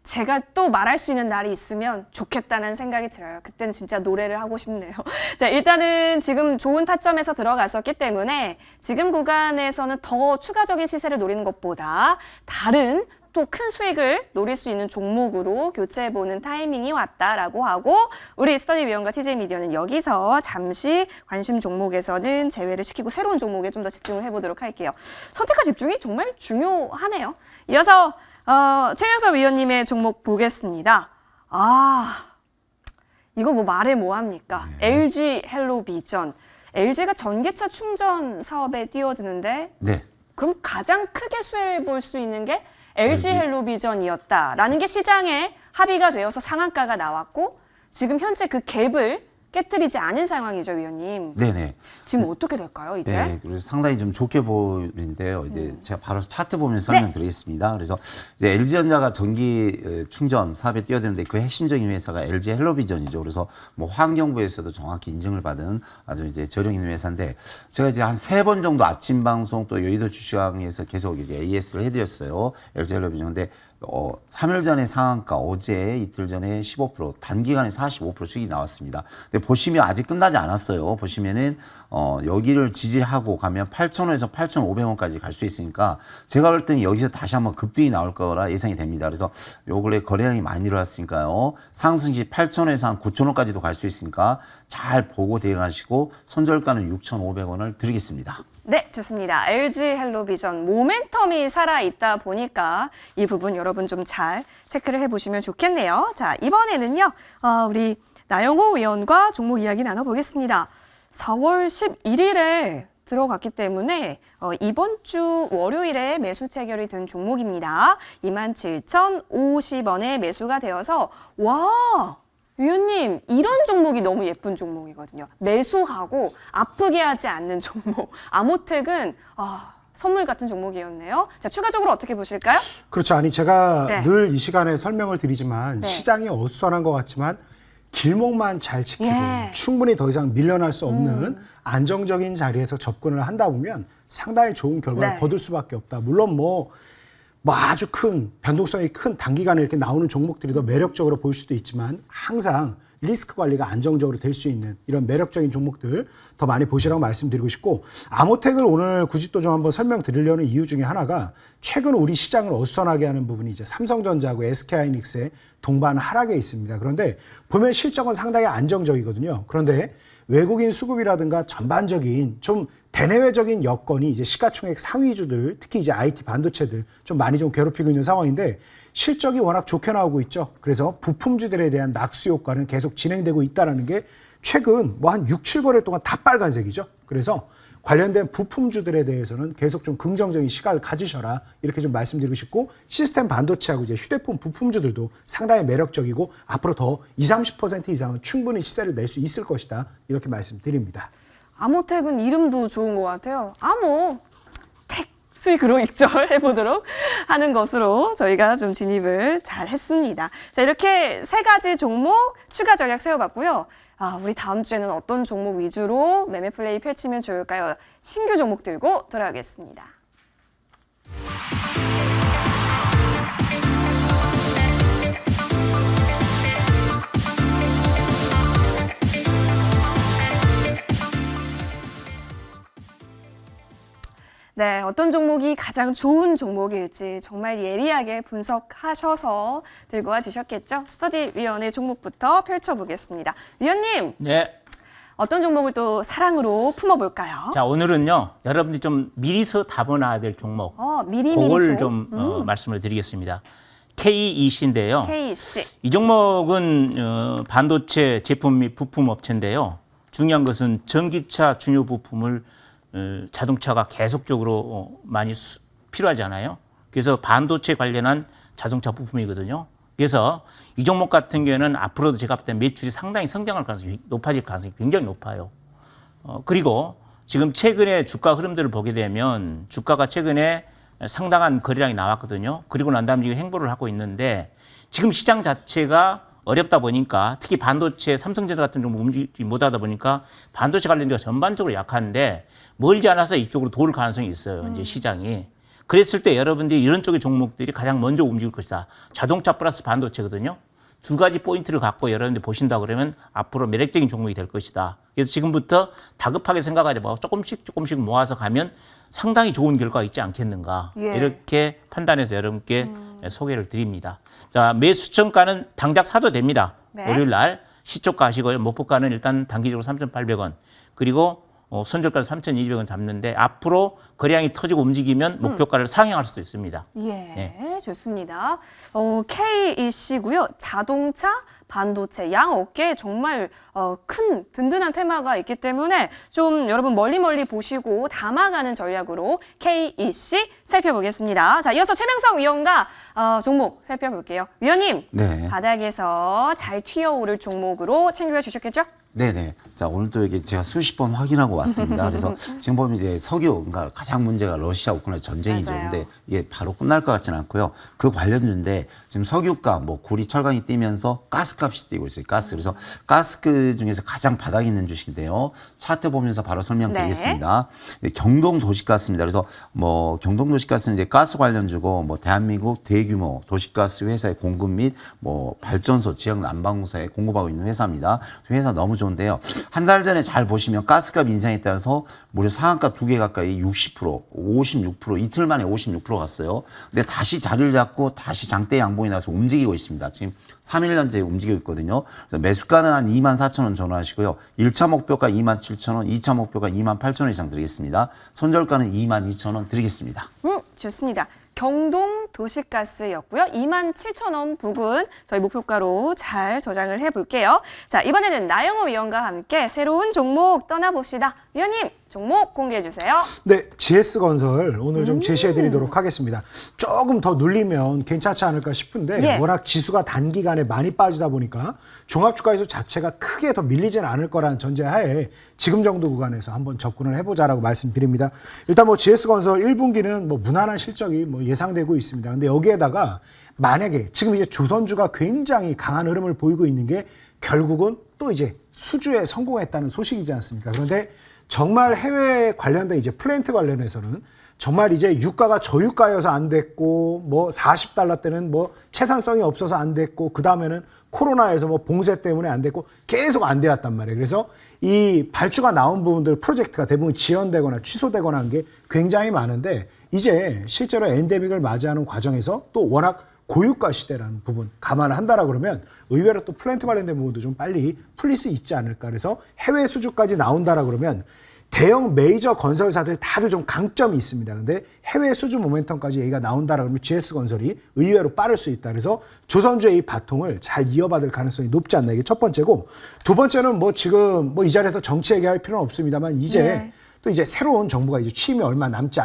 제가 또 말할 수 있는 날이 있으면 좋겠다는 생각이 들어요. 그때는 진짜 노래를 하고 싶네요. 자, 일단은 지금 좋은 타점에서 들어갔었기 때문에 지금 구간에서는 더 추가적인 시세를 노리는 것보다 다른 또 큰 수익을 노릴 수 있는 종목으로 교체해보는 타이밍이 왔다라고 하고 우리 스터디위원과 TJ미디어는 여기서 잠시 관심 종목에서는 제외를 시키고 새로운 종목에 좀 더 집중을 해보도록 할게요. 선택과 집중이 정말 중요하네요. 이어서 최명섭 위원님의 종목 보겠습니다. 이거 말해 뭐합니까? LG 헬로비전. LG가 전기차 충전 사업에 뛰어드는데 네. 그럼 가장 크게 수혜를 볼 수 있는 게 LG 헬로비전이었다라는 게 시장에 합의가 되어서 상한가가 나왔고 지금 현재 그 갭을 깨뜨리지 않은 상황이죠, 위원님. 네네. 지금 어떻게 될까요, 이제? 네, 그래서 상당히 좀 좋게 보이는데요. 이제 제가 바로 차트 보면서 설명드리겠습니다. 그래서 이제 LG전자가 전기 충전 사업에 뛰어드는데 그 핵심적인 회사가 LG 헬로비전이죠. 그래서 뭐 환경부에서도 정확히 인증을 받은 아주 이제 저력 있는 회사인데 제가 이제 한 3번 정도 아침 방송 또 여의도 주식왕에서 계속 이제 AS를 해드렸어요. LG 헬로비전. 근데 3일 전에 상한가, 어제 이틀 전에 15%, 단기간에 45% 수익이 나왔습니다. 근데 보시면 아직 끝나지 않았어요. 보시면은 여기를 지지하고 가면 8,000원에서 8,500원까지 갈 수 있으니까 제가 볼 때는 여기서 다시 한번 급등이 나올 거라 예상이 됩니다. 그래서 요 근래 거래량이 많이 일어났으니까요. 상승 시 8,000원에서 한 9,000원까지도 갈 수 있으니까 잘 보고 대응하시고 손절가는 6,500원을 드리겠습니다. 네, 좋습니다. LG 헬로비전 모멘텀이 살아있다 보니까 이 부분 여러분 좀 잘 체크를 해보시면 좋겠네요. 자, 이번에는요. 우리 나영호 위원과 종목 이야기 나눠보겠습니다. 4월 11일에 들어갔기 때문에 이번 주 월요일에 매수 체결이 된 종목입니다. 27,050원에 매수가 되어서 와! 위원님, 이런 종목이 너무 예쁜 종목이거든요. 매수하고 아프게 하지 않는 종목. 아모텍은 선물 같은 종목이었네요. 자, 추가적으로 어떻게 보실까요? 그렇죠. 아니 제가 네. 늘 이 시간에 설명을 드리지만 네. 시장이 어수선한 것 같지만 길목만 잘 지키고 예. 충분히 더 이상 밀려날 수 없는 안정적인 자리에서 접근을 한다 보면 상당히 좋은 결과를 네. 거둘 수밖에 없다. 물론 뭐 아주 큰 변동성이 큰 단기간에 이렇게 나오는 종목들이 더 매력적으로 보일 수도 있지만 항상 리스크 관리가 안정적으로 될 수 있는 이런 매력적인 종목들 더 많이 보시라고 말씀드리고 싶고, 아모텍을 오늘 굳이 또 좀 한번 설명드리려는 이유 중에 하나가 최근 우리 시장을 어수선하게 하는 부분이 이제 삼성전자하고 SK하이닉스의 동반 하락에 있습니다. 그런데 보면 실적은 상당히 안정적이거든요. 그런데 외국인 수급이라든가 전반적인 좀 대내외적인 여건이 이제 시가총액 상위주들, 특히 이제 IT 반도체들 좀 많이 좀 괴롭히고 있는 상황인데 실적이 워낙 좋게 나오고 있죠. 그래서 부품주들에 대한 낙수 효과는 계속 진행되고 있다는 게 최근 뭐 한 6, 7거래 동안 다 빨간색이죠. 그래서 관련된 부품주들에 대해서는 계속 좀 긍정적인 시각을 가지셔라, 이렇게 좀 말씀드리고 싶고, 시스템 반도체하고 이제 휴대폰 부품주들도 상당히 매력적이고 앞으로 더 20, 30% 이상은 충분히 시세를 낼 수 있을 것이다, 이렇게 말씀드립니다. 아모텍은 이름도 좋은 것 같아요. 텍 수익으로 익절해보도록 하는 것으로 저희가 좀 진입을 잘 했습니다. 자, 이렇게 세 가지 종목 추가 전략 세워봤고요. 우리 다음 주에는 어떤 종목 위주로 매매 플레이 펼치면 좋을까요? 신규 종목 들고 돌아오겠습니다. 네, 어떤 종목이 가장 좋은 종목일지 정말 예리하게 분석하셔서 들고 와 주셨겠죠? 스터디위원회 종목부터 펼쳐보겠습니다. 위원님, 네. 어떤 종목을 또 사랑으로 품어볼까요? 자, 오늘은요, 여러분들이 좀 미리서 답어놔야 될 종목. 미리미리 그걸 좀 말씀을 드리겠습니다. KEC인데요. KC. 이 종목은 반도체 제품 및 부품 업체인데요. 중요한 것은 전기차 중요 부품을 자동차가 계속적으로 많이 필요하잖아요. 그래서 반도체 관련한 자동차 부품이거든요. 그래서 이 종목 같은 경우에는 앞으로도 제가 볼 때 매출이 상당히 성장할 가능성이 높아질 가능성이 굉장히 높아요. 그리고 지금 최근에 주가 흐름들을 보게 되면 주가가 최근에 상당한 거래량이 나왔거든요. 그리고 난 다음에 지금 행보를 하고 있는데 지금 시장 자체가 어렵다 보니까 특히 반도체 삼성전자 같은 종목 움직이지 못하다 보니까 반도체 관련주가 전반적으로 약한데 멀지 않아서 이쪽으로 돌 가능성이 있어요. 이제 시장이. 그랬을 때 여러분들이 이런 쪽의 종목들이 가장 먼저 움직일 것이다. 자동차 플러스 반도체거든요. 두 가지 포인트를 갖고 여러분들 보신다 그러면 앞으로 매력적인 종목이 될 것이다. 그래서 지금부터 다급하게 생각하지 말고 조금씩 모아서 가면 상당히 좋은 결과가 있지 않겠는가. 예. 이렇게 판단해서 여러분께 소개를 드립니다. 자, 매수천가는 당장 사도 됩니다. 네. 월요일 날 시초가 하시고요. 목표가는 일단 단기적으로 3,800원. 그리고 손절가는 3,200원 잡는데 앞으로 거래량이 터지고 움직이면 목표가를 상향할 수도 있습니다. 예, 네. 좋습니다. KEC고요. 자동차, 반도체, 양 업계에 정말 큰 든든한 테마가 있기 때문에 좀 여러분 멀리 보시고 담아가는 전략으로 KEC 살펴보겠습니다. 자, 이어서 최명석 위원과 종목 살펴볼게요. 위원님, 네. 바닥에서 잘 튀어오를 종목으로 챙겨 주셨겠죠? 네네. 자, 오늘 또 이게 제가 수십 번 확인하고 왔습니다. 그래서 지금 보면 이제 석유, 그러니까 가장 문제가 러시아 우크라이나 전쟁이죠. 맞아요. 근데 이게 바로 끝날 것 같지는 않고요. 그 관련주인데 지금 석유값, 뭐 구리, 철강이 뛰면서 가스값이 뛰고 있어요. 가스. 그래서 가스 중에서 가장 바닥에 있는 주식인데요. 차트 보면서 바로 설명드리겠습니다. 네. 경동 도시가스입니다. 그래서 뭐 경동 도시가스는 이제 가스 관련주고 뭐 대한민국 대규모 도시가스 회사의 공급 및 뭐 발전소, 지역 난방공사에 공급하고 있는 회사입니다. 회사 너무 좋은데요. 한 달 전에 잘 보시면 가스값 인상에 따라서 무려 상한가 2개 가까이 60%, 56%, 이틀 만에 56% 갔어요. 근데 다시 자리를 잡고 다시 장대 양봉이 나서 움직이고 있습니다. 지금 3일년째 움직이고 있거든요. 그래서 매수가는 한 24,000원 전후하시고요. 1차 목표가 27,000원, 2차 목표가 28,000원 이상 드리겠습니다. 손절가는 22,000원 드리겠습니다. 좋습니다. 경동 도시가스였고요. 27,000원 부근 저희 목표가로 잘 저장을 해볼게요. 자, 이번에는 나영호 위원과 함께 새로운 종목 떠나봅시다. 위원님, 종목 공개해 주세요. 네, GS건설 오늘 좀 제시해드리도록 하겠습니다. 조금 더 눌리면 괜찮지 않을까 싶은데 예. 워낙 지수가 단기간에 많이 빠지다 보니까 종합주가지수 자체가 크게 더 밀리지는 않을 거라는 전제하에 지금 정도 구간에서 한번 접근을 해보자라고 말씀드립니다. 일단 뭐 GS건설 1분기는 뭐 무난한 실적이 뭐 예상되고 있습니다. 근데 여기에다가 만약에 지금 이제 조선주가 굉장히 강한 흐름을 보이고 있는 게 결국은 또 이제 수주에 성공했다는 소식이지 않습니까? 그런데 정말 해외 관련된 이제 플랜트 관련해서는 정말 이제 유가가 저유가여서 안 됐고 뭐 40달러 때는 뭐 채산성이 없어서 안 됐고 그 다음에는 코로나에서 뭐 봉쇄 때문에 안 됐고 계속 안 되었단 말이에요. 그래서 이 발주가 나온 부분들 프로젝트가 대부분 지연되거나 취소되거나 한 게 굉장히 많은데 이제 실제로 엔데믹을 맞이하는 과정에서 또 워낙 고유가 시대라는 부분 감안을 한다라 그러면 의외로 또 플랜트 관련된 부분도 좀 빨리 풀릴 수 있지 않을까. 그래서 해외 수주까지 나온다라 그러면 대형 메이저 건설사들 다들 좀 강점이 있습니다. 근데 해외 수주 모멘텀까지 얘기가 나온다라 그러면 GS건설이 의외로 빠를 수 있다. 그래서 조선주의 이 바통을 잘 이어받을 가능성이 높지 않나. 이게 첫 번째고, 두 번째는 뭐 지금 뭐 이 자리에서 정치 얘기할 필요는 없습니다만 이제 네. 또 이제 새로운 정부가 이제 취임이 얼마 남지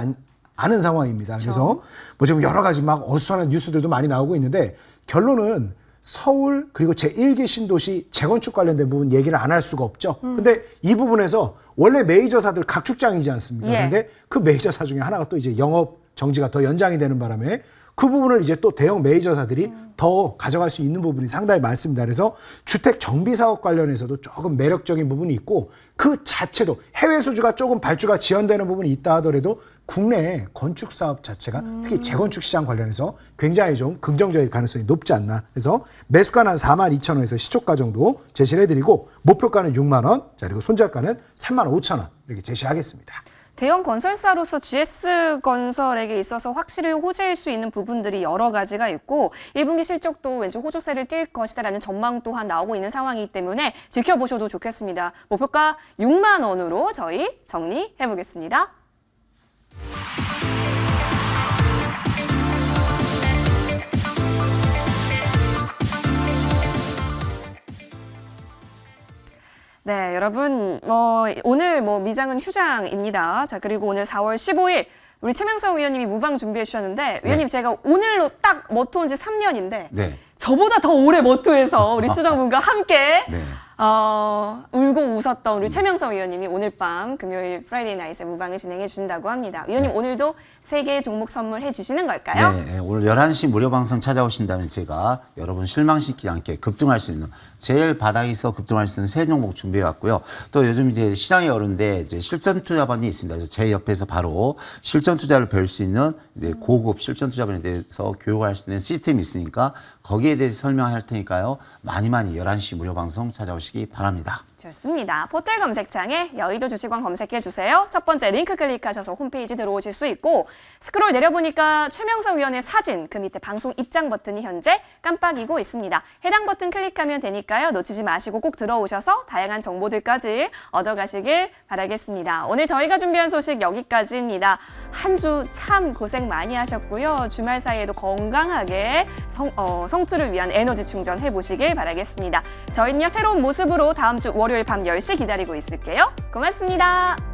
않은 상황입니다. 그래서 뭐 지금 여러 가지 막 어수선한 뉴스들도 많이 나오고 있는데 결론은 서울 그리고 제1기 신도시 재건축 관련된 부분 얘기를 안 할 수가 없죠. 근데 이 부분에서 원래 메이저사들 각축장이지 않습니까? 예. 그런데 그 메이저사 중에 하나가 또 이제 영업 정지가 더 연장이 되는 바람에 그 부분을 이제 또 대형 메이저사들이 더 가져갈 수 있는 부분이 상당히 많습니다. 그래서 주택 정비 사업 관련해서도 조금 매력적인 부분이 있고 그 자체도 해외 수주가 조금 발주가 지연되는 부분이 있다 하더라도 국내 건축 사업 자체가 특히 재건축 시장 관련해서 굉장히 좀 긍정적일 가능성이 높지 않나. 그래서 매수가는 한 42,000원에서 시초가 정도 제시를 해드리고 목표가는 6만 원, 자 그리고 손절가는 35,000원 이렇게 제시하겠습니다. 대형 건설사로서 GS건설에게 있어서 확실히 호재일 수 있는 부분들이 여러 가지가 있고 1분기 실적도 왠지 호조세를 띌 것이다라는 전망 또한 나오고 있는 상황이기 때문에 지켜보셔도 좋겠습니다. 목표가 6만 원으로 저희 정리해 보겠습니다. 네, 여러분, 오늘 미장은 휴장입니다. 자, 그리고 오늘 4월 15일 우리 최명석 위원님이 무방 준비해 주셨는데, 위원님 제가 오늘로 딱 머투 온 지 3년인데, 네. 저보다 더 오래 머투해서 우리 수정분과 함께 네. 울고 웃었던 우리 최명석 위원님이 오늘 밤 금요일 프라이데이 나잇에 무방을 진행해 주신다고 합니다. 위원님 오늘도 3개의 종목 선물해 주시는 걸까요? 네, 오늘 11시 무료 방송 찾아오신다면 제가 여러분 실망시키지 않게 급등할 수 있는 제일 바닥에서 급등할 수 있는 세 종목 준비해 왔고요. 또 요즘 이제 시장이 어려운데 이제 실전 투자반이 있습니다. 그래서 제 옆에서 바로 실전 투자를 배울 수 있는 이제 고급 실전 투자반에 대해서 교육할 수 있는 시스템이 있으니까 거기에 대해서 설명할 테니까요. 많이 11시 무료 방송 찾아오시기 바랍니다. 좋습니다. 포털 검색창에 여의도 주식원 검색해 주세요. 첫 번째 링크 클릭하셔서 홈페이지 들어오실 수 있고 스크롤 내려보니까 최명석 위원의 사진 그 밑에 방송 입장 버튼이 현재 깜빡이고 있습니다. 해당 버튼 클릭하면 되니까요. 놓치지 마시고 꼭 들어오셔서 다양한 정보들까지 얻어가시길 바라겠습니다. 오늘 저희가 준비한 소식 여기까지입니다. 한 주 참 고생 많이 하셨고요. 주말 사이에도 건강하게 성투를 위한 에너지 충전 해보시길 바라겠습니다. 저희는요 새로운 모습으로 다음 주 월요일 밤 10시 기다리고 있을게요. 고맙습니다.